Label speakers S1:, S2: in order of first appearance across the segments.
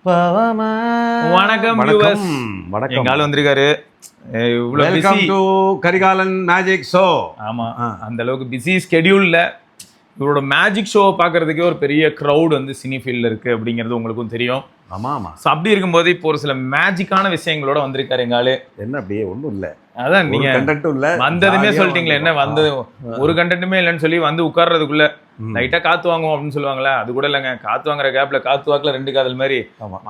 S1: வணக்கம் viewers.
S2: வணக்கம்.
S1: எங்க ஆள் வந்திருக்காரு. இவ்வளவு
S2: welcome
S1: busy.
S2: To Karikalan magic show.
S1: ஆமா, அந்த அளவுக்கு பிஸி ஸ்கெடியூல்ல இவரோட மேஜிக் ஷோ பார்க்கறதுக்கே ஒரு பெரிய க்ரௌட் வந்து சினி ஃபீல்ட்ல இருக்கு அப்படிங்கிறது உங்களுக்கும் தெரியும்.
S2: ஆமா ஆமா.
S1: ஸோ அப்படி இருக்கும்போது இப்போ ஒரு சில மேஜிக்கான விஷயங்களோட வந்திருக்காரு எங்க ஆளு.
S2: என்ன அப்படியே ஒன்றும் இல்லை,
S1: அதான் நீங்க
S2: கண்டென்ட்டும் இல்லை,
S1: வந்ததுமே சொல்லிட்டீங்களே, என்ன வந்தது ஒரு கண்டென்ட்டுமே இல்லைன்னு சொல்லி வந்து உட்கார்றதுக்குள்ள லைட்டா காத்து வாங்குவோம் அப்படின்னு சொல்லுவாங்களே, அது கூட இல்லைங்க. காத்து வாங்குற கேப்ல காத்து வாக்குல ரெண்டு காதல் மாதிரி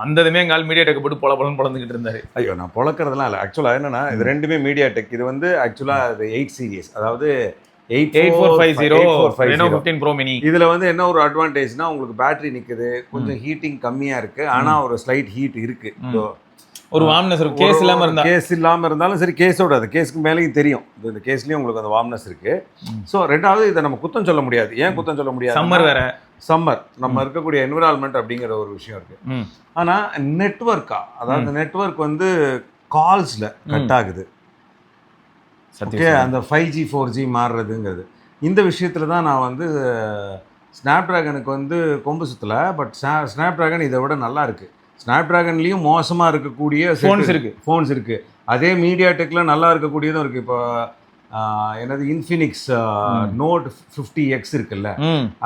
S1: வந்ததுமே எங்க ஆள் மீடியா டெக் போட்டு பொழந்துக்கிட்டு இருந்தாரு.
S2: ஐயோ, நான் பொழக்கிறதுலாம் இல்லை. ஆக்சுவலா என்னன்னா, இது ரெண்டுமே மீடியா டெக். இது வந்து ஆக்சுவலா இது 8 சீரிஸ், அதாவது
S1: 8450 Reno 15 Pro Mini.
S2: இதுல வந்து என்ன ஒரு அட்வான்டேஜ்னா, உங்களுக்கு பேட்டரி நிக்குது, கொஞ்சம் ஹீட்டிங் கம்மியா இருக்கு, ஆனா ஒரு ஸ்லைட் ஹீட் இருக்கு.
S1: ஒரு வார்ம்னஸ் இருக்கு. கேஸ் இல்லாம
S2: இருந்தாலும் சரி, கேஸோட அது கேஸ்க்கு மேலேயும் தெரியும். இந்த கேஸ்லயும் உங்களுக்கு அந்த வார்ம்னஸ் இருக்கு. ஸோ ரெண்டாவது, இதை நம்ம குத்தம் சொல்ல முடியாது. ஏன் குத்தம் சொல்ல முடியாது?
S1: சம்மர் வேற,
S2: சம்மர் நம்ம இருக்கக்கூடிய என்விரான்மெண்ட் அப்படிங்கிற ஒரு விஷயம் இருக்கு. ஆனா நெட்வொர்க்கா, அதாவது நெட்வொர்க் வந்து கால்ஸ்ல கட் ஆகுது. ஓகே, அந்த 5G 4G மாறுறதுங்கிறது இந்த விஷயத்துல தான் நான் வந்து ஸ்னாப் டிராகனுக்கு வந்து கொம்பு சுத்தல. பட் ஸ்னாப் டிராகன் இதை விட நல்லா இருக்கு. ஸ்னாப் டிராகன்லேயும் மோசமாக இருக்கக்கூடிய ஃபோன்ஸ் இருக்கு. அதே மீடியா டெக்கில் நல்லா இருக்கக்கூடியதும் இருக்கு. இப்போ என்னது இன்ஃபினிக்ஸ் நோட் 50X இருக்குல்ல,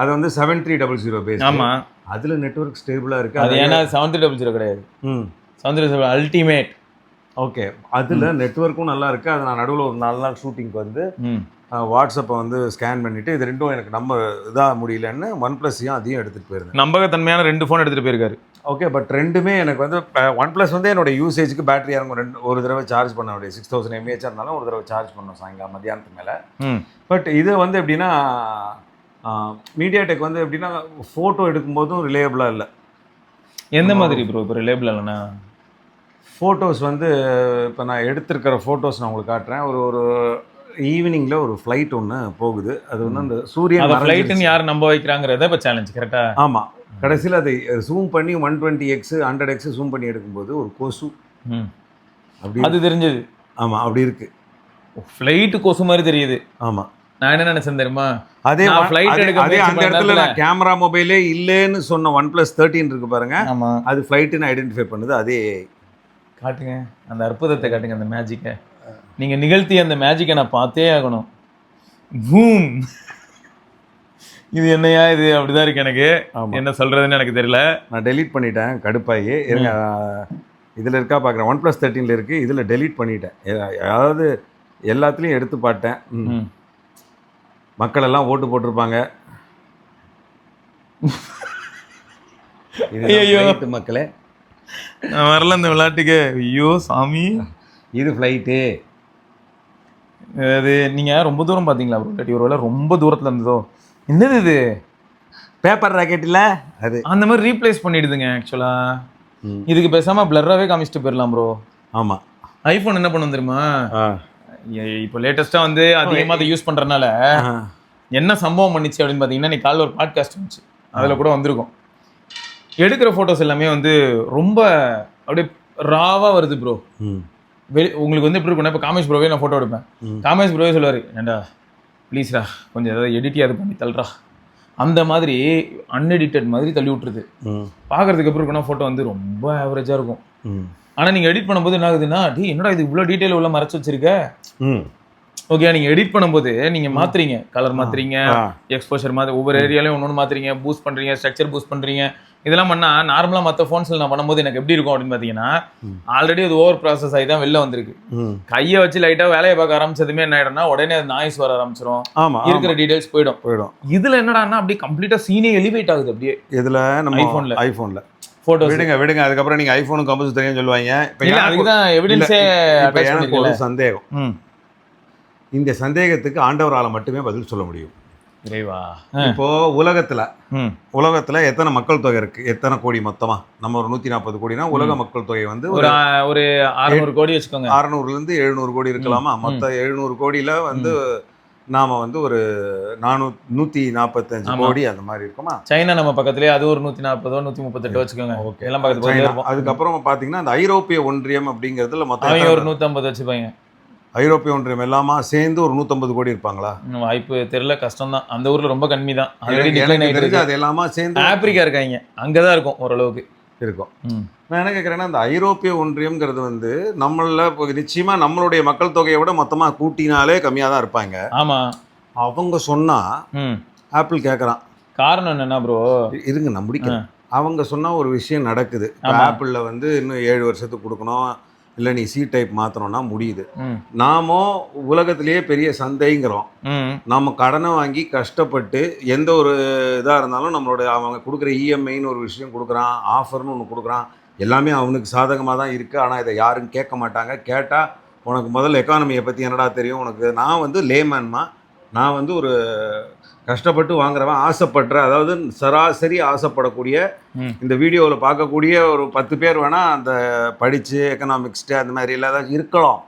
S2: அது வந்து 7300 பேஸ்.
S1: ஆமாம்,
S2: அதில் நெட்வொர்க் ஸ்டேபிளாக இருக்கு.
S1: அது ஏன்னா 7300 கிடையாது, 7300 அல்டிமேட்.
S2: ஓகே, அதில் நெட்வொர்க்கும் நல்லா இருக்கு. அது நான் நடுவில் ஒரு 4 நாள் ஷூட்டிங்க்கு வந்து வாட்ஸ்அப்பை வந்து ஸ்கேன் பண்ணிட்டு, இது ரெண்டும் எனக்கு நம்ம இதாக முடியலன்னு OnePlus-ஐயும் அதையும் எடுத்துகிட்டு போயிருந்தேன்.
S1: நம்பகத்தன்மையான 2 ஃபோன் எடுத்துகிட்டு போயிருக்காரு.
S2: ஓகே, பட் ரெண்டுமே எனக்கு வந்து OnePlus வந்து என்னோட யூசேஜுக்கு பேட்டரி இறங்கும். ஒரு தடவை சார்ஜ் பண்ண முடியாது. 6000 mAh இருந்தாலும் ஒரு தடவை சார்ஜ் பண்ணோம் சாயங்காலம் மத்தியானத்துக்கு மேலே. பட் இது வந்து எப்படின்னா, மீடியா டெக் வந்து எப்படின்னா, ஃபோட்டோ எடுக்கும்போதும் ரிலேபிளாக இல்லை.
S1: எந்த மாதிரி ப்ரோ இப்போ ரிலேபிள் இல்லைன்னா?
S2: ஃபோட்டோஸ் வந்து இப்போ நான் எடுத்திருக்கிற ஃபோட்டோஸ் நான் உங்களுக்கு காட்டுறேன். ஒரு ஈவினிங்கில் ஒரு ஃப்ளைட் ஒன்று போகுது. அது வந்து அந்த சூரியன்
S1: ஃப்ளைட்டுன்னு யார் நம்ப வைக்கிறாங்கிறத இப்போ சேலஞ்ச் கரெக்டாக.
S2: ஆமாம், கடைசியில் அதை ஜூம் பண்ணி 120X 100X ஜூம் பண்ணி எடுக்கும்போது ஒரு கொசு
S1: அப்படி அது தெரிஞ்சது.
S2: ஆமாம், அப்படி இருக்கு.
S1: ஃப்ளைட்டு கொசு மாதிரி தெரியுது.
S2: ஆமாம்,
S1: நான் என்ன நினைச்சேன் தெரியுமா,
S2: அதே அந்த இடத்துல நான் கேமரா மொபைலே இல்லைன்னு சொன்ன OnePlus 13 இருக்கு பாருங்க, அது ஃப்ளைட்டுன்னு ஐடென்டிஃபை பண்ணுது. அதே
S1: காட்டுங்க, அந்த அற்புதத்தை காட்டுங்க, அந்த மேஜிக்கை நீங்கள் நிகழ்த்திய அந்த மேஜிக்கை நான் பார்த்தே ஆகணும். பூம், இது என்னையா இது? அப்படிதான் இருக்கு எனக்கு. என்ன சொல்றதுன்னு எனக்கு தெரியல. நான்
S2: டெலீட் பண்ணிட்டேன் கடுப்பாகி. இருங்க, இதில் இருக்கா பார்க்குறேன். OnePlus 13 இருக்குது, இதில் டெலீட் பண்ணிட்டேன். அதாவது எல்லாத்துலேயும் எடுத்து பார்த்தேன். மக்கள் எல்லாம் ஓட்டு போட்டிருப்பாங்க. இது மக்களே,
S1: நான் வரல இந்த விளையாட்டுக்கு. ஐயோ சாமி,
S2: இது ஃப்ளைட்டு.
S1: அது நீங்கள் ரொம்ப தூரம் பார்த்தீங்களா ப்ரோ? இல்லாட்டி ஒரு வேளை ரொம்ப தூரத்தில் இருந்ததோ? என்னது இது?
S2: பேப்பர் ராக்கெட் இல்லை, அது
S1: அந்த மாதிரி ரீப்ளேஸ் பண்ணிடுதுங்க. ஆக்சுவலாக இதுக்கு பேசாமல் பிளர்ராகவே காமிச்சிட்டு போயிடலாம் ப்ரோ.
S2: ஆமாம்,
S1: ஐஃபோன் என்ன பண்ணும் தெரியுமா, இப்போ லேட்டஸ்ட்டாக வந்து அதிகமாக அதை யூஸ் பண்ணுறதுனால என்ன சம்பவம் பண்ணிச்சு அப்படின்னு பார்த்தீங்கன்னா, இன்னைக்கு காலையில் ஒரு பாட்காஸ்ட் இருந்துச்சு, அதில் கூட வந்திருக்கும். எடுக்கிற ஃபோட்டோஸ் எல்லாமே வந்து ரொம்ப அப்படியே ராவாக வருது ப்ரோ. உங்களுக்கு வந்து எப்படி இருக்குன்னா, இப்போ காமேஷ் ப்ரோவே நான் ஃபோட்டோ எடுப்பேன். காமேஷ் ப்ரோவே சொல்லுவார், ஏண்டா ப்ளீஸ்ரா கொஞ்சம் ஏதாவது எடிட்டியாக பண்ணி தள்ளுறா, அந்த மாதிரி அன்எடிட்டட் மாதிரி தள்ளி விட்டுருது. பார்க்குறதுக்கு எப்படி இருக்குன்னா, ஃபோட்டோ வந்து ரொம்ப ஆவரேஜாக இருக்கும். ஆனால் நீங்கள் எடிட் பண்ணும்போது என்ன ஆகுதுன்னா, என்னடா இது இவ்வளோ டீட்டெயில் உள்ள மறைச்சு வச்சிருக்க. ஓகே, நீங்கள் எடிட் பண்ணும்போது நீங்கள் மாற்றுறீங்க, கலர் மாற்றுறீங்க, எக்ஸ்போஷர் மாதிரி ஒவ்வொரு ஏரியாலையும் ஒன்று மாற்றுறீங்க, பூஸ்ட் பண்ணுறீங்க, ஸ்ட்ரக்சர் பூஸ்ட் பண்ணுறீங்க. இதெல்லாம் பண்ணால் நார்மலாக மற்ற ஃபோன்ஸில் நான் பண்ணும்போது எனக்கு எப்படி இருக்கும் அப்படின்னு பார்த்தீங்கன்னா, ஆல்ரெடி அது ஓவர் ப்ராசஸ் ஆகி தான் வெளில வந்திருக்கு. கையை வச்சு லைட்டாக வேலையை பார்க்க ஆரம்பிச்சதுமே என்ன ஆகிடும்னா, உடனே அது நாய்ஸ் வர ஆரம்பிச்சிடும், இருக்கிற டீடைல்ஸ் போயிடும். இதில் என்னடான்னா அப்படியே கம்ப்ளீட்டாக சீனே எலிவேட் ஆகுது. அப்படியே இதில் நம்ம ஐஃபோனில் ஃபோட்டோ
S2: விடுங்க. அதுக்கப்புறம் நீங்கள் ஐஃபோனும் கம்பல்ஸ் தெரியும் சொல்லுவாங்க.
S1: அதுதான் எவிடன்ஸே.
S2: ஒரு சந்தேகம், இந்த சந்தேகத்துக்கு ஆண்டவரால் மட்டுமே பதில் சொல்ல முடியும். இப்போ உலகத்துல எத்தனை மக்கள் தொகை இருக்கு? எத்தனை கோடி மொத்தமா? நம்ம ஒரு 140 கோடினா உலக மக்கள் தொகை வந்து
S1: ஒரு 600 கோடி வச்சுக்கோங்க.
S2: 600 to 700 கோடி இருக்கலாமா? மொத்த 700 கோடியில வந்து நாம வந்து ஒரு 145 கோடி அந்த மாதிரி இருக்குமா?
S1: சைனா நம்ம பக்கத்துலயே, அது ஒரு 140 138 வச்சுக்கோங்க. ஓகே, எல்லாம் பக்கத்துல.
S2: அதுக்கப்புறம் பாத்தீங்கன்னா, அந்த ஐரோப்பிய ஒன்றியம் அப்படிங்கிறதுல மொத்தம்
S1: ஒரு 150 வச்சுப்பாங்க.
S2: ஐரோப்பிய ஒன்றியம் எல்லாமா சேர்ந்து ஒரு 150 கோடி இருப்பாங்களா?
S1: வாய்ப்பு தெரியல, கஷ்டம் தான். அந்த ஊர்ல ரொம்ப கம்மி தான்.
S2: அது எல்லாமா சேர்ந்து
S1: ஆப்பிரிக்கா இருக்காங்க, அங்கதான் இருக்கும் ஓரளவுக்கு.
S2: இருக்கும். நான் என்ன கேட்குறேன்னா, இந்த ஐரோப்பிய ஒன்றியம்ங்கிறது வந்து நிச்சயமாக நம்மளுடைய மக்கள் தொகையை விட மொத்தமாக கூட்டினாலே கம்மியாக தான் இருப்பாங்க.
S1: ஆமாம்.
S2: அவங்க சொன்னால் ஆப்பிள் கேட்குறான்.
S1: காரணம் என்னன்னா ப்ரோ,
S2: இருங்க நான் முடிக்கிறேன். அவங்க சொன்னால் ஒரு விஷயம் நடக்குது. ஆப்பிளில் வந்து இன்னும் 7 வருஷத்துக்கு கொடுக்கணும், இல்லை நீ சி டைப் மாற்றணும்னா முடியுது. நாமோ உலகத்திலேயே பெரிய சந்தைங்கிறோம். நம்ம கடனை வாங்கி கஷ்டப்பட்டு எந்த ஒரு இதாக இருந்தாலும் நம்மளோட அவங்க கொடுக்குற இஎம்ஐன்னு ஒரு விஷயம் கொடுக்குறான், ஆஃபர்னு ஒன்று கொடுக்குறான். எல்லாமே அவனுக்கு சாதகமாக தான் இருக்குது. ஆனால் இதை யாரும் கேட்க மாட்டாங்க. கேட்டால் உனக்கு முதல்ல எக்கானமியை பற்றி என்னடா தெரியும் உனக்கு? நான் வந்து லேமேன்மா, நான் வந்து ஒரு கஷ்டப்பட்டு வாங்குறவன், ஆசைப்படுற, அதாவது சராசரி ஆசைப்படக்கூடிய, இந்த வீடியோவில் பார்க்கக்கூடிய ஒரு 10 பேர் வேணால் அந்த படித்து எக்கனாமிக்ஸ்ட்டு அந்த மாதிரி எல்லாம் இருக்கலாம்.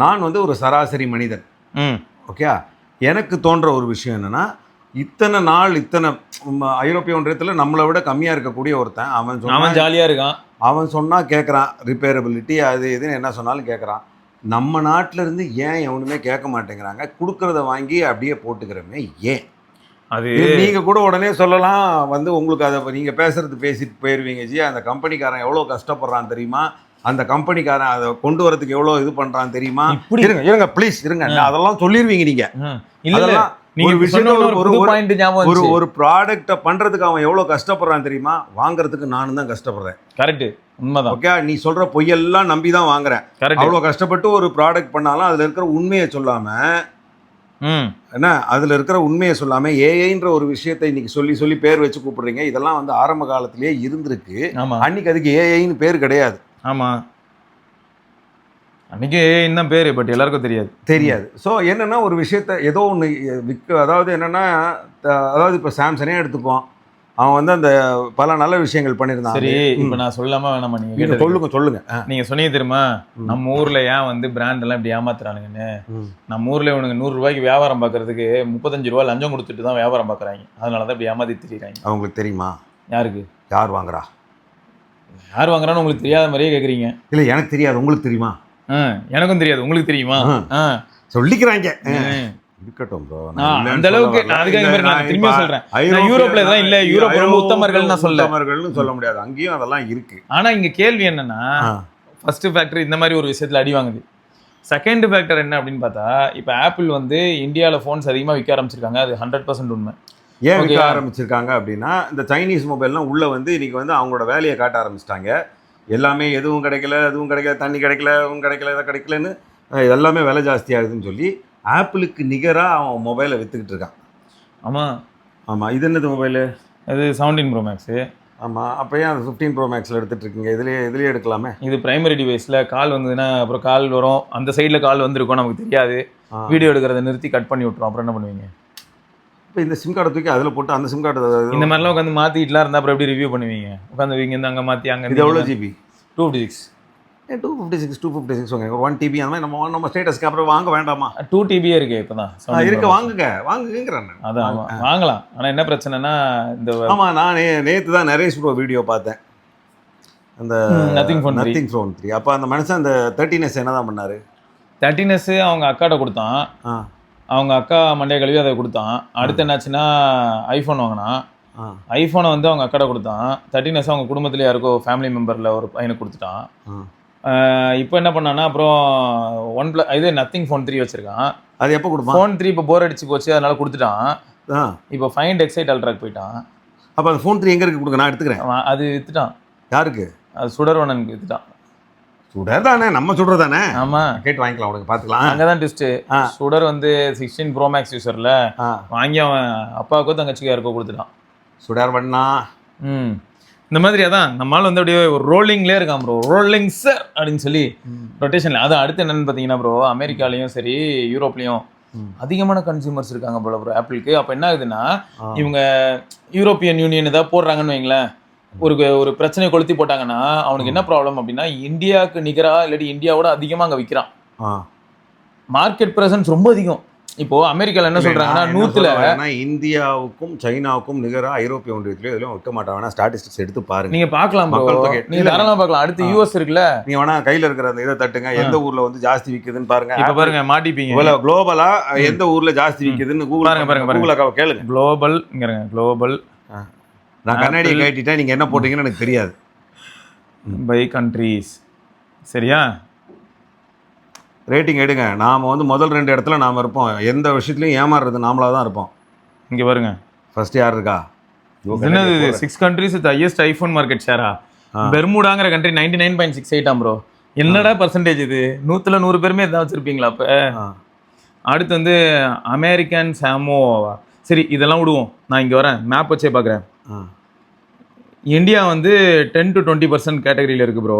S2: நான் வந்து ஒரு சராசரி மனிதன். ஓகே, எனக்கு தோன்ற ஒரு விஷயம் என்னென்னா, இத்தனை நாள் இத்தனை ஐரோப்பிய ஒன்றியத்தில் நம்மளை விட கம்மியாக இருக்கக்கூடிய ஒருத்தன், அவன்
S1: ஜாலியாக இருக்கான். அவன்
S2: சொன்னால் கேட்குறான், ரிப்பேரபிலிட்டி அது இதுன்னு என்ன சொன்னாலும் கேட்குறான். நம்ம நாட்டில் இருந்து ஏன் எவனுமே கேட்க மாட்டேங்கிறாங்க? கொடுக்குறத வாங்கி அப்படியே போட்டுக்கிறோமே ஏன்?
S1: அது
S2: நீங்கள் கூட உடனே சொல்லலாம் வந்து உங்களுக்கு அதை நீங்கள் பேசிட்டு போயிடுவீங்க. ஜி, அந்த கம்பெனிக்காரன் எவ்வளோ கஷ்டப்படுறான் தெரியுமா? அந்த கம்பெனிக்காரன் அதை கொண்டு வரதுக்கு எவ்வளோ இது பண்ணுறான் தெரியுமா? இருங்க ப்ளீஸ் இருங்க, அதெல்லாம் சொல்லிடுவீங்க நீங்கள். ஒரு ப்ராடக்ட்டை பண்றதுக்கு அவன் எவ்வளவு கஷ்டப்படுறான் தெரியுமா? வாங்குறதுக்கு நானும் தான் கஷ்டப்படுறேன்.
S1: கரெக்ட், உண்மைதான்.
S2: ஓகே, நீ சொல்ற பொய்யெல்லாம் நம்பி தான் வாங்குறேன். அவ்வளவு கஷ்டப்பட்டு ஒரு ப்ராடக்ட் பண்ணாலும் அதுல இருக்கிற உண்மையை சொல்லாம, என்ன அதுல இருக்கிற உண்மையை சொல்லாம ஏஐன்ற ஒரு விஷயத்தை இன்னைக்கு சொல்லி பேர் வச்சு கூப்பிடுறீங்க. இதெல்லாம் வந்து ஆரம்ப காலத்திலேயே இருந்திருக்கு. அன்னைக்கு அதுக்கு ஏஐன்னு பேர் கிடையாது.
S1: ஆமா, அன்றைக்கி இன்னும் பேர், பட் எல்லாருக்கும் தெரியாது.
S2: ஸோ என்னென்னா ஒரு விஷயத்த ஏதோ ஒன்று அதாவது என்னென்னா, அதாவது இப்போ சாம்சனே எடுத்துக்குவோம். அவன் வந்து அந்த பல நல்ல விஷயங்கள் பண்ணியிருந்தான்.
S1: சரி, இப்போ நான் சொல்லாமல் வேணாமா? நீங்கள்
S2: சொல்லுங்க.
S1: நீங்கள் சொன்னீங்க தெரியுமா, நம்ம ஊரில் ஏன் வந்து பிராண்டெல்லாம் இப்படி ஏமாத்துறானுங்கன்னு? நம்ம ஊரில் இவனுக்கு 100 ரூபாய்க்கு வியாபாரம் பார்க்கறதுக்கு 35 ரூபா லஞ்சம் கொடுத்துட்டு தான் வியாபாரம் பார்க்குறாங்க. அதனால தான் இப்படி ஏமாத்தி தெரியுறாங்க.
S2: அவங்களுக்கு தெரியுமா?
S1: யாருக்கு?
S2: யார் வாங்குறா?
S1: யார் வாங்குறான்னு உங்களுக்கு தெரியாத மாதிரியே கேட்குறீங்க.
S2: இல்லை, எனக்கு தெரியாது, உங்களுக்கு தெரியுமா?
S1: எனக்கும் தெரியாது, உங்களுக்கு தெரியுமா?
S2: சொல்லிக்கிறாங்க. இருக்கட்டும் ப்ரோ,
S1: அந்த அளவுக்கு நான் அதுக்காக திரும்பி சொல்றேன். யூரோப்ல இதெல்லாம் இல்ல, யூரோப் ரொம்ப உத்தமர்கள் நான்
S2: உத்தமர்கள்னு சொல்ல முடியாது, அங்கேயும் அதெல்லாம் இருக்கு.
S1: ஆனா இங்க கேள்வி என்னன்னா, ஃபர்ஸ்ட் ஃபேக்டர் இந்த மாதிரி ஒரு விஷயத்துல அடி வாங்குது. செகண்ட் ஃபேக்டர் என்ன அப்படின்னு பார்த்தா, இப்போ ஆப்பிள் வந்து இந்தியாவில் ஃபோன்ஸ் அதிகமாக விற்க ஆரம்பிச்சிருக்காங்க. அது 100% உண்மை.
S2: ஏன் விற்க ஆரம்பிச்சிருக்காங்க அப்படின்னா, இந்த சைனீஸ் மொபைல்லாம் உள்ள வந்து இன்னைக்கு வந்து அவங்களோட வேலையை காட்ட ஆரம்பிச்சிட்டாங்க. எல்லாமே எதுவும் கிடைக்கல, அதுவும் கிடைக்கல, தண்ணி கிடைக்கல, அதுவும் கிடைக்கல, இதை கிடைக்கலன்னு எல்லாமே விலை ஜாஸ்தியாகுதுன்னு சொல்லி ஆப்பிளுக்கு நிகராக அவன் மொபைலை விற்றுக்கிட்டு இருக்கான். ஆமாம். இது என்னது மொபைலு?
S1: அது 17 Pro Max.
S2: ஆமாம். அப்போ ஏன் அது 15 Pro Maxல எடுத்துகிட்டு இருக்கீங்க? இதுலேயே எடுக்கலாமே.
S1: இது பிரைமரி டிவைஸில் கால் வந்ததுன்னா அப்புறம் கால் வரும், அந்த சைடில் கால் வந்திருக்கும், நமக்கு தெரியாது. வீடியோ எடுக்கிறத நிறுத்தி கட் பண்ணி விட்ருவோம். அப்புறம் என்ன பண்ணுவீங்க?
S2: இப்போ இந்த சிம் கார்டை தூக்கி அதில் போட்டு அந்த சிம் கார்டு
S1: இந்த மாதிரிலாம் உட்காந்து மாற்றிட்டுலாம் இருந்தால் அப்புறம் எப்படி ரிவ்யூ பண்ணுவீங்க? உட்காந்து இங்கேருந்து அங்கே மாற்றி அங்கே.
S2: இது எவ்வளோ ஜிபி?
S1: 256.
S2: 256 வாங்க. 1 TB அந்த மாதிரி நம்ம ஸ்டேட்டஸ்க்கு அப்புறம் வாங்க வேண்டாமா?
S1: 2 TB இருக்கு இப்போ தான்
S2: இருக்கு. வாங்குங்கிறேன்.
S1: அதான் வாங்கலாம். ஆனால் என்ன பிரச்சனைனா, இந்த
S2: ஆமாம், நான் நேற்று தான் நரேஷ் ப்ரோ வீடியோ பார்த்தேன், அந்த நத்திங் ஃபோன் 3. அப்போ அந்த மனுஷன் அந்த 13S என்ன தான் பண்ணார்?
S1: 13S அவங்க அக்காட்ட கொடுத்தான். அவங்க அக்கா மண்டைய கழுவி அதை கொடுத்தான். அடுத்து என்னாச்சுன்னா ஐஃபோன் வாங்கினான். ஐஃபோனை வந்து அவங்க அக்காட்ட கொடுத்தான். 13S அவங்க குடும்பத்தில் யாருக்கோ ஃபேமிலி மெம்பரில் ஒரு பையனுக்கு கொடுத்துட்டான். இப்போ என்ன பண்ணான்னா, அப்புறம் இது நத்திங் ஃபோன் 3 வச்சிருக்கான்.
S2: அது எப்போ கொடுப்பான்?
S1: ஃபோன் 3 இப்போ போர் அடிச்சு போச்சு, அதனால கொடுத்துட்டான். இப்போ ஃபைண்ட் எக்ஸைட் அல்ட்ராக்கு போயிட்டான்.
S2: அப்போ அந்த ஃபோன் 3 எங்கே இருக்கு? கொடுங்க, நான் எடுத்துக்கிறேன்.
S1: அது வித்துட்டான்.
S2: யாருக்கு?
S1: அது சுடர்வனனுக்கு வித்துட்டான்.
S2: சுடர் தானே, நம்ம சுடர் தானே.
S1: ஆமாம்,
S2: கேட்டு வாங்கிக்கலாம், உனக்கு பார்த்துக்கலாம்.
S1: அங்கே தான் ட்விஸ்ட்டு. சுடர் வந்து 16 Pro Max யூஸரில் வாங்கி அவன் அப்பாவுக்கோ தங்கச்சிக்கோ யாருக்கோ கொடுத்துட்டான்.
S2: சுடர் பண்ணா
S1: இந்த மாதிரி அதான் நம்மளால வந்து அப்படியே ஒரு ரோலிங்லேயே இருக்கான் ப்ரோ. ரோலிங் சார் அப்படின்னு சொல்லி ரொட்டேஷனில். அது அடுத்து என்னன்னு பார்த்தீங்கன்னா ப்ரோ, அமெரிக்காலையும் சரி யூரோப்லேயும் அதிகமான கன்சியூமர்ஸ் இருக்காங்க போல ப்ரோ ஆப்பிளுக்கு. அப்போ என்ன ஆகுதுன்னா, இவங்க யூரோப்பியன் யூனியன் ஏதாவது போடுறாங்கன்னு வைங்களேன், ஒரு பிரச்சனையை கொளுத்தி போட்டாங்கன்னா அவனுக்கு என்ன ப்ராப்ளம் அப்படின்னா, இந்தியாவுக்கு நிகராக இல்லாட்டி இந்தியாவோட அதிகமாக அங்கே விற்கிறான். மார்க்கெட் ப்ரெசன்ஸ் ரொம்ப அதிகம். இப்போ அமெரிக்கால என்ன சொல்றாங்கன்னா, 100ல
S2: இந்தியாவுக்கும் சைனாவுக்கும் நிகரா ஐரோப்பிய ஒன்றியத்திலே இதெல்லாம் வைக்க மாட்டாங்க. ஸ்டாட்டிஸ்டிக்ஸ் எடுத்து பாருங்க,
S1: நீங்க பார்க்கலாம், நீங்க தாராளமா பார்க்கலாம். அடுத்து யூஎஸ் இருக்குல்ல,
S2: நீங்க வேணா கையில இருக்கிற அந்த இதை தட்டுங்க, எந்த ஊர்ல வந்து ஜாஸ்தி விக்குதுன்னு பாருங்க.
S1: இப்ப பாருங்க, மாட்டிப்பீங்க.
S2: குளோபலா எந்த ஊர்ல ஜாஸ்தி விக்குதுன்னு கூகுள் குளோபல்.
S1: குளோபல்.
S2: நான் கண்ணாடியை கேட்டுட்டேன், நீங்க என்ன போட்டீங்கன்னு எனக்கு தெரியாது.
S1: By countries. சரியா?
S2: ரேட்டிங் எடுங்க. நாம் வந்து முதல் 2 இடத்துல நாம் இருப்போம். எந்த விஷயத்துலையும் ஏமாறுறது நாமளாக தான் இருப்போம்.
S1: இங்கே பாருங்க,
S2: ஃபர்ஸ்ட் யார் இருக்கா?
S1: என்னது 6 countries with highest iPhone market ஷேரா? பெர்முடாங்கிற கண்ட்ரி 99.68 ப்ரோ. என்னடா பர்சன்டேஜ் இது? 100ல 100 பேருமே இதான் வச்சிருப்பீங்களா? அப்போ அடுத்து வந்து அமெரிக்கன் சாமோவா. சரி, இதெல்லாம் விடுவோம். நான் இங்கே வரேன், மேப் வச்சே பார்க்குறேன். இந்தியா வந்து 10 to 20% கேட்டகரியில் இருக்குது ப்ரோ.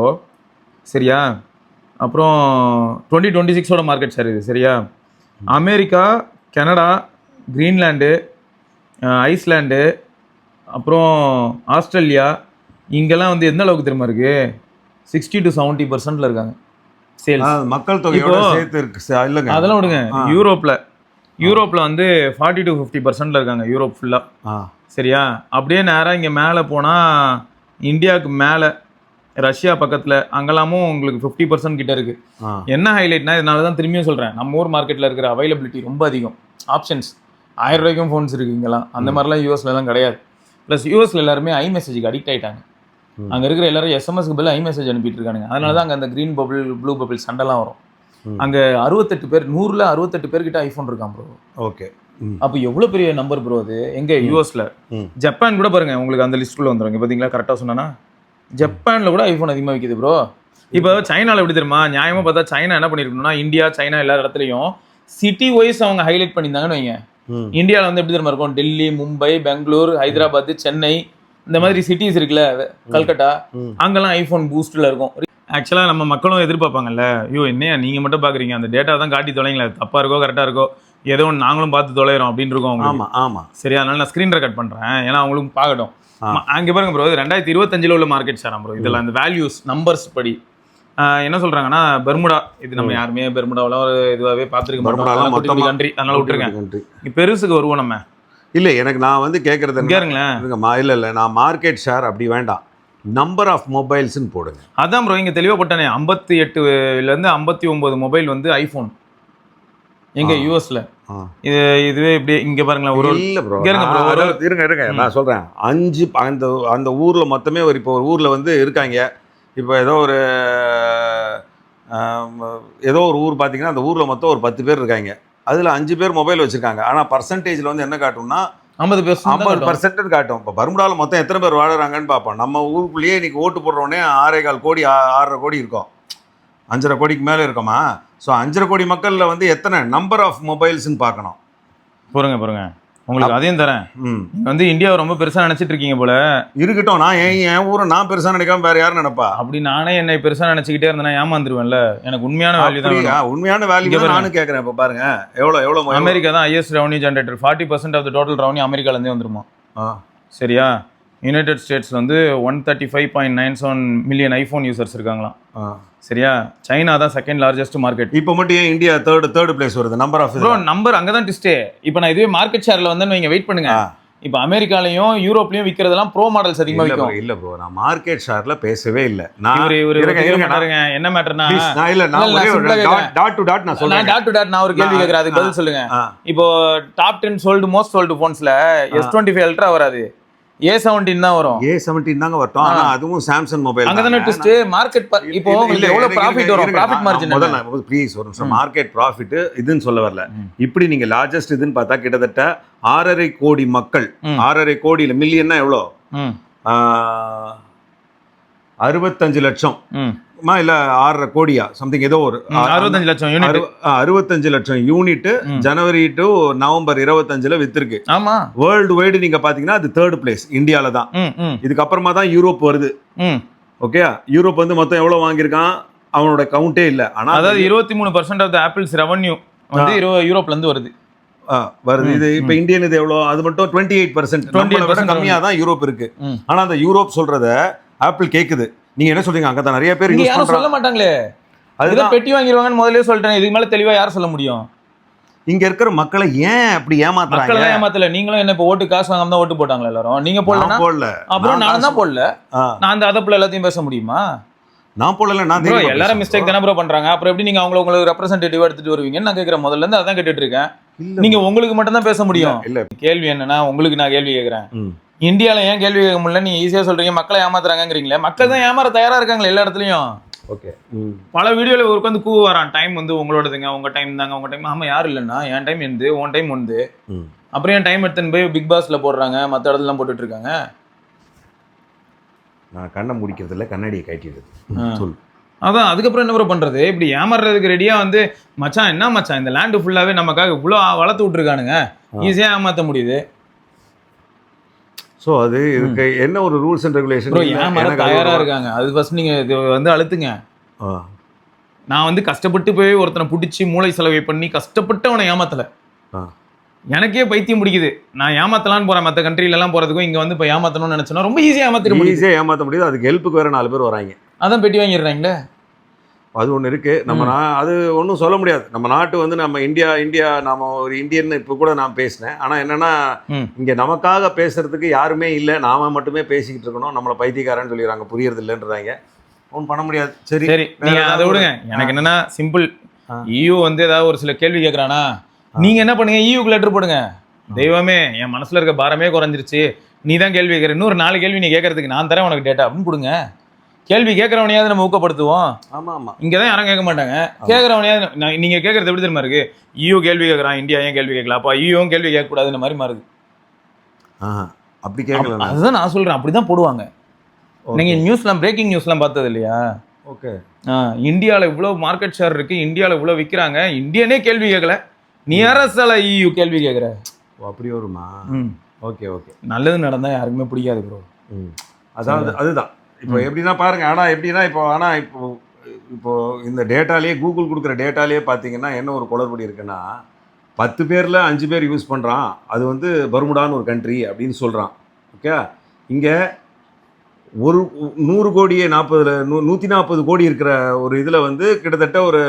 S1: சரியா? அப்புறம் 2026 மார்க்கெட் ஷேர் இது. சரியா? அமெரிக்கா, கனடா, கிரீன்லாண்டு, ஐஸ்லாண்டு, அப்புறம் ஆஸ்திரேலியா, இங்கெல்லாம் வந்து எந்த அளவுக்கு தெரியுமா இருக்குது? 60 to 70% இருக்காங்க சேல்ஸ். மக்கள் தொகையோட சேர்த்து இருக்கு இல்லைங்க, அதெல்லாம் விடுங்க. யூரோப்பில் வந்து 40 to 50% இருக்காங்க, யூரோப் ஃபுல்லாக. சரியா? அப்படியே நேராக இங்கே மேலே போனால் இந்தியாவுக்கு மேலே ரஷ்யா பக்கத்தில் அங்கெல்லாமும் உங்களுக்கு 50% கிட்ட இருக்குது. என்ன ஹைலைட்னா, இதனால தான் திரும்பியும் சொல்கிறேன், நம்ம ஊர் மார்க்கெட்டில் இருக்கிற அவைலபிலிட்டி ரொம்ப அதிகம். ஆப்ஷன்ஸ் 1000 ரூபாய்க்கும் ஃபோன்ஸ் இருக்குது இங்கெல்லாம். அந்த மாதிரிலாம் யூஎஸ்லலாம் கிடையாது. ப்ளஸ் யூஎஸ்ல எல்லாருமே ஐ மெசேஜுக்கு அடிக்ட் ஆகிட்டாங்க. அங்கே இருக்கிற எல்லாரும் எஸ்எம்எஸ்க்கு பதில் ஐ மெசேஜ் அனுப்பிட்டு இருக்கானுங்க. அதனால தான் அங்கே அந்த க்ரீன் பபிள் ப்ளூ பபிள் சண்டைலாம் வரும். அங்கே 68 பேர், 100ல் 68 பேர்கிட்ட ஐஃபோன் இருக்கான் ப்ரோ. ஓகே, அப்போ எவ்வளோ பெரிய நம்பர் ப்ரோ அது. எங்கே? யூஎஸ்ல. ஜப்பான் கூட பாருங்க, உங்களுக்கு அந்த லிஸ்ட்டுக்குள்ள வந்துடும். பார்த்தீங்களா, கரெக்டாக சொன்னா ஜப்பானில் கூட ஐஃபோன் அதிகமாக விற்கிது ப்ரோ. இப்போ சைனாவில் எப்படி தெரியுமா? நியாயமாக பார்த்தா சைனா என்ன பண்ணியிருக்கணும்னா, இந்தியா சைனா எல்லா இடத்துலையும் சிட்டி வைஸ் அவங்க ஹைலைட் பண்ணியிருந்தாங்கன்னு வைங்க. இந்தியாவில் வந்து எப்படி தெரியுமா இருக்கும்? டெல்லி, மும்பை, பெங்களூர், ஹைதராபாத், சென்னை, இந்த மாதிரி சிட்டிஸ் இருக்குல்ல, கல்கட்டா, அங்கெல்லாம் ஐஃபோன் பூஸ்டில் இருக்கும். ஆக்சுவலாக நம்ம மக்களும் எதிர்பார்ப்பாங்கல்ல, ஐயோ என்னையா நீங்கள் மட்டும் பார்க்குறீங்க, அந்த டேட்டா தான் காட்டி தொலைங்களா, தப்பாக இருக்கோ கரெக்டாக இருக்கோ, ஏதோ ஒன்று நாங்களும் பார்த்து தொலைகிறோம் அப்படின்னு இருக்கோம். ஆமாம் ஆமாம், சரியா? அதனால நான் ஸ்க்ரீன் ரெக்கார்ட் பண்ணுறேன், ஏன்னா அவங்களுக்கும் பார்க்கட்டும். அங்கே பாருங்க ப்ரோ, 2025 உள்ள மார்க்கெட் ஷேர் ப்ரோ. இதில் அந்த வேல்யூஸ் நம்பர்ஸ் படி என்ன சொல்கிறாங்கன்னா, பெர்முடா, இது நம்ம யாருமே பெர்முடாவில் ஒரு இதுவாகவே பார்த்துருக்க மாட்டோம், கண்ட்ரி, அதனால விட்டுருங்க. பெருசுக்கு வருவோம் நம்ம. இல்லை, எனக்கு நான் வந்து கேட்குறது கேளுங்களேன். இல்லை, நான் மார்க்கெட் ஷேர் அப்படி வேண்டாம், நம்பர் ஆஃப் மொபைல்ஸ்ன்னு போடுங்க. அதான் ப்ரோ, இங்கே தெளிவாக போட்டானே, 58லேருந்து 59 மொபைல் வந்து ஐஃபோன் எங்க யூஎஸ்ல. இதுவே இப்படி இங்கே பாருங்களேன். ஒரு இல்லை ப்ரோ, இருங்க நான் சொல்கிறேன். 5 அந்த ஊரில் மொத்தமே இப்போ ஒரு ஊரில் வந்து இருக்காங்க. இப்போ ஏதோ ஒரு ஊர் பார்த்தீங்கன்னா, அந்த ஊரில் மொத்தம் ஒரு 10 பேர் இருக்காங்க. அதில் 5 பேர் மொபைல் வச்சுருக்காங்க. ஆனால் பர்சன்டேஜில் வந்து என்ன காட்டும்னா 50% காட்டும். இப்போ பர்முடாவில் மொத்தம் எத்தனை பேர் வாழறாங்கன்னு பார்ப்போம். நம்ம ஊருக்குள்ளேயே இன்றைக்கி ஓட்டு போடுறோடனே 6.25 கோடி 6.5 கோடி இருக்கும், 5.5 கோடிக்கு மேலே இருக்குமா? ஸோ 5.5 கோடி மக்களில் வந்து எத்தனை நம்பர் ஆஃப் மொபைல்ஸ்ன்னு பார்க்கணும். பாருங்க உங்களுக்கு அதையும் தரேன். வந்து இந்தியாவை ரொம்ப பெருசாக நினச்சிட்டு இருக்கீங்க போல. இருக்கட்டும், நான் என் ஊரை நான் பெருசாக நினைக்காம வேறு யாரும் நினைப்பா? அப்படி நானே என்னை பெருசாக நினச்சிக்கிட்டே இருந்தேன், ஏமாந்துருவேன்ல. எனக்கு உண்மையான வேல்யூ தான், உண்மையான வேல்யூ நானும் கேட்குறேன். இப்போ பாருங்க, எவ்வளோ அமெரிக்கா தான் highest revenue generator. 40% of the total revenue அமெரிக்காலேருந்தே வந்துருமா. சரியா? யுனைடெட் ஸ்டேட்ஸ் வந்து 135.97 மில்லியன் ஐஃபோன் யூசர்ஸ் இருக்காங்களாம். சரியா? சைனா தான் செகண்ட் லார்ஜஸ்ட் மார்க்கெட். இப்போ மட்டும் ஏன் இந்தியா தேர்ட் பிளேஸ் வருது? நம்பர் ஆஃப் நம்பர் அங்கே தான் டிஸ்டே. இப்போ நான் இதுவே மார்க்கெட் ஷேரில் வந்து நீங்கள் வெயிட் பண்ணுங்க. இப்போ அமெரிக்காலையும் யூரோப்லையும் விற்கிறதெல்லாம் ப்ரோ மாடல்ஸ் அதிகமாக விற்கும். இல்லை ப்ரோ, நான் மார்க்கெட் ஷேர்ல பேசவே இல்லை. நான் என்ன மேட்டர்னா, டாட் டு டாட் நான் ஒரு கேள்வி கேட்குறேன், அதுக்கு பதில் சொல்லுங்க. இப்போ டாப் 10 சோல்டு மோஸ்ட் சோல்டு ஃபோன்ஸ்ல S25 அல்ட்ரா வராது, A17 தான் வரும். A17 தாங்க வரட்டும். ஆனா அதுவும் சாம்சங் மொபைல். அங்க தான ட்விஸ்ட். மார்க்கெட் இப்போ உங்களுக்கு எவ்வளவு ப்ராஃபிட் வரும்? ப்ராஃபிட் மார்ஜின் முதல்ல ப்ளீஸ் ஒரு நிமிஷம். மார்க்கெட் ப்ராஃபிட் இதுன்னு சொல்ல வரல. இப்படி நீங்க லார்ஜஸ்ட் இதுன்னு பார்த்தா கிட்டத்தட்ட 6.5 கோடி மக்கள். 6.5 கோடியில மில்லியன்னா எவ்வளோ? 65 லட்சம் இல்ல 6.5 கோடியா சம்திங், ஏதோ ஒரு 65 லட்சம் யூனிட். 65 லட்சம் யூனிட் ஜனவரி டு நவம்பர் 25ல வித்திருக்கு. ஆமா, வேர்ல்டு வைடு நீங்க பாத்தீங்கன்னா அது தேர்ட் பிளேஸ் இந்தியால தான். இதுக்கு அப்புறமா தான் யூரோப் வருது. ஓகே, யூரோப் வந்து மொத்தம் எவ்வளவு வாங்கியிருக்கான் அவனோட கவுண்டே இல்ல. ஆனா அதாவது 23% ஆஃப் தி ஆப்பிள்ஸ் ரெவென்யூ வந்து யூரோப்ல இருந்து வருது. இது இப்ப இந்தியன் இது எவ்வளவு? அது மட்டும் 28%. கம்மியா தான் யூரோப் இருக்கு. ஆனா அந்த யூரோப் சொல்றத ஆப்பிள் கேக்குது. நீங்க என்ன சொல்றீங்க? அங்க தான் நிறைய பேர் யூஸ் பண்றாங்க. சொல்ல மாட்டாங்களே, அதுதான் பெட்டி வாங்கிடுவாங்கன்னு முதல்லயே சொல்லிட்டேன். இதுக்கு மேல தெளிவா யார் சொல்ல முடியும்? இங்க இருக்கிற மக்களை ஏன் அப்படி ஏமாத்துறாங்க? மக்களை ஏமாத்தல. நீங்களும் என்ன இப்ப ஓட்டு காசு வாங்காம தான் ஓட்டு போட்டாங்களா எல்லாரும்? நீங்க போடல, அப்புறம் நான் தான் போடல. நான் அந்த அதப்புல எல்லாத்தையும் பேச முடியுமா? நான் போடல. நான் எல்லாரும் மிஸ்டேக் தானே ப்ரோ பண்றாங்க. அப்புறம் எப்படி நீங்க உங்களுக்கு ரெப்ரசன்டேட்டிவ் எடுத்துட்டு வருவீங்கன்னு நான் கேட்கறேன். முதல்ல இருந்து அதான் கேட்டுட்டு இருக்கேன். நீங்க உங்களுக்கு மட்டும் தான் பேச முடியும். இல்ல கேள்வி என்னன்னா, உங்களுக்கு நான் கேள்வி கேட்கறேன். இந்தியாவில் ஏன் கேள்வி கேட்க முடியல நீங்கள் ஈஸியாக சொல்கிறீங்க மக்களை ஏமாத்துறாங்கிறீங்களே. மக்கள் தான் ஏமாற தயாராக இருக்காங்களே எல்லா இடத்துலையும்.
S2: ஓகே.
S1: பல வீடியோவில் ஒரு வந்து கூவு வரான், டைம் வந்து உங்களோடதுங்க, உங்கள் டைம் தாங்க, உங்கள் டைம். ஆமாம், யாரும் இல்லைன்னா என் டைம் எந்து, உன் டைம் வந்து. அப்புறம் என் டைம் எடுத்துன்னு போய் பிக் பாஸில் போடுறாங்க, மற்ற இடத்துலாம் போட்டுட்டு இருக்காங்க.
S2: நான் கண்ணை முடிக்கிறது இல்லை, கண்ணாடியை கட்டிடுது. சொல்.
S1: அதான் அதுக்கப்புறம் என்ன பண்ணுறது? இப்படி ஏமாறுறதுக்கு ரெடியாக வந்து மச்சான் என்ன மச்சான் இந்த லேண்டு ஃபுல்லாகவே நமக்காக இவ்வளோ வளர்த்து விட்ருக்கானுங்க, ஈஸியாக ஏமாற்ற முடியுது.
S2: ஸோ அது இதுக்கு என்ன ஒரு ரூல்ஸ் அண்ட் ரெகுலேஷன்
S1: ஏமாற தயாராக இருக்காங்க. அது ஃபர்ஸ்ட் நீங்கள் இது வந்து அழுத்துங்க. நான் வந்து கஷ்டப்பட்டு போய் ஒருத்தனை பிடிச்சி மூளை செலவை பண்ணி கஷ்டப்பட்டு அவனை ஏமாத்தலை. எனக்கே பைத்தியம் பிடிக்குது. நான் ஏமாத்தலான்னு போகிறேன் மற்ற கண்ட்ரிலெல்லாம் போகிறதுக்கும். இங்கே வந்து இப்போ ஏமாற்றணும்னு நினச்சோன்னா ரொம்ப ஈஸியாக ஏமாற்ற முடியுது. அதுக்கு ஹெல்ப்புக்கு வேறு 4 பேர் வராங்க. அதான் பெட்டி வாங்கிடுறாங்களே.
S2: அது ஒன்று இருக்குது. நம்ம அது ஒன்றும் சொல்ல முடியாது. நம்ம நாட்டு வந்து நம்ம இந்தியா நம்ம ஒரு இந்தியன் இப்போ கூட நான் பேசினேன். ஆனால் என்னென்னா இங்கே நமக்காக பேசுகிறதுக்கு யாருமே இல்லை, நாம மட்டுமே பேசிக்கிட்டு இருக்கணும். நம்மளை பைத்தியக்காரன்னு சொல்லிடுறாங்க, புரியறது இல்லைன்றாங்க. ஒன்றும் பண்ண முடியாது. சரி
S1: சரி, நீங்கள் அதை விடுங்க. எனக்கு என்னென்னா சிம்பிள், EU வந்து ஏதாவது ஒரு சில கேள்வி கேட்குறானா, நீங்கள் என்ன பண்ணுங்க, EUக்கு லெட்டர் போடுங்க. தெய்வமே என் மனசில் இருக்க பாரமே குறைஞ்சிருச்சு, நீ தான் கேள்வி கேட்குற, இன்னொரு 4 கேள்வி நீ கேட்கறதுக்கு நான் தரேன் உனக்கு டேட்டா அப்படின்னு கொடுங்க. கேள்வி கேட்கறவனையாவது நம்ம ஊக்கப்படுத்துவோம்.
S2: ஆமா ஆமா,
S1: இங்கே தான் யாரும் கேட்க மாட்டாங்க. கேட்கறவனையாவது நீங்கள் கேட்கறது எப்படி தெரியுமா இருக்கு? EU கேள்வி கேட்குறான், இந்தியா ஏன் கேள்வி கேட்கல, அப்போ EUவும் கேள்வி கேட்கக்கூடாதுன்னு மாதிரி மாறுது.
S2: அப்படி கேட்கல.
S1: அதுதான் நான் சொல்கிறேன், அப்படி தான் போடுவாங்க. நீங்கள் நியூஸ்லாம் பிரேக்கிங் நியூஸ்லாம் பார்த்தது இல்லையா?
S2: ஓகே.
S1: இந்தியாவில் இவ்வளோ மார்க்கெட் ஷேர் இருக்குது, இந்தியாவில் இவ்வளோ விற்கிறாங்க, இந்தியனே கேள்வி கேட்கல, நீ அரசால EU கேள்வி கேட்குற.
S2: அப்படி வருமா? Okay okay.
S1: நல்லது நடந்தால் யாருக்குமே பிடிக்காது ப்ரோ.
S2: அதாவது அதுதான் இப்போ எப்படின்னா பாருங்க. ஆனால் எப்படின்னா இப்போ இந்த டேட்டாலேயே கூகுள் கொடுக்குற டேட்டாலேயே பார்த்தீங்கன்னா என்ன ஒரு குளறுபடி இருக்குன்னா, 10 பேரில் 5 பேர் யூஸ் பண்ணுறான். அது வந்து பர்முடான்னு ஒரு கண்ட்ரி அப்படின்னு சொல்கிறான். ஓகே. இங்கே ஒரு 100 கோடியே 140 கோடி இருக்கிற ஒரு இதில் வந்து கிட்டத்தட்ட ஒரு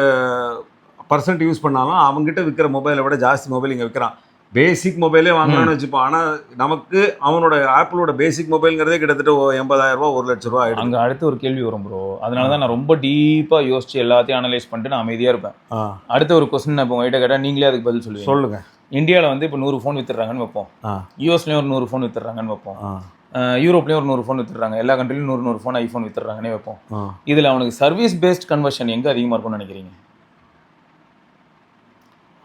S2: % யூஸ் பண்ணாலும் அவங்ககிட்ட விற்கிற மொபைலை விட ஜாஸ்தி மொபைல் இங்கே விற்கிறான். பேசிக் மொபைலே வாங்கலாம்னு வச்சுப்போம். ஆனால் நமக்கு அவனோட ஆப்பிளோட பேசிக் மொபைலுங்கிறதே கிட்டத்தட்ட 80,000 ரூபா 1 லட்ச ரூபா ஆகிடும்.
S1: அங்கே அடுத்து ஒரு கேள்வி வரும் ப்ரோ. அதனால தான் நான் ரொம்ப டீப்பாக யோசிச்சு எல்லாத்தையும் அனலைஸ் பண்ணிட்டு நான் அமைதியாக இருப்பேன். அடுத்த ஒரு கொஸ்டின் நான் இப்போ உங்கள்கிட்ட கேட்டால் நீங்களே அதுக்கு பதில் சொல்லுவீங்க.
S2: சொல்லுங்கள்.
S1: இந்தியாவில் வந்து இப்போ 100 ஃபோன் வித்துறாங்கன்னு வைப்போம், யூஎஸ்லேயும் ஒரு 100 ஃபோன் வித்துறாங்கன்னு வைப்போம், யூரோப்லேயும் ஒரு 100 ஃபோன் வித்துறாங்க, எல்லா கண்ட்ரிலையும் 100 ஃபோன் ஐஃபோன் வித்துறாங்கன்னே வைப்போம். இதில் அவனுக்கு சர்வீஸ் பேஸ்ட் கன்வர்ஷன் எங்கே அதிகமாக இருக்கும்னு நினைக்கிறீங்க?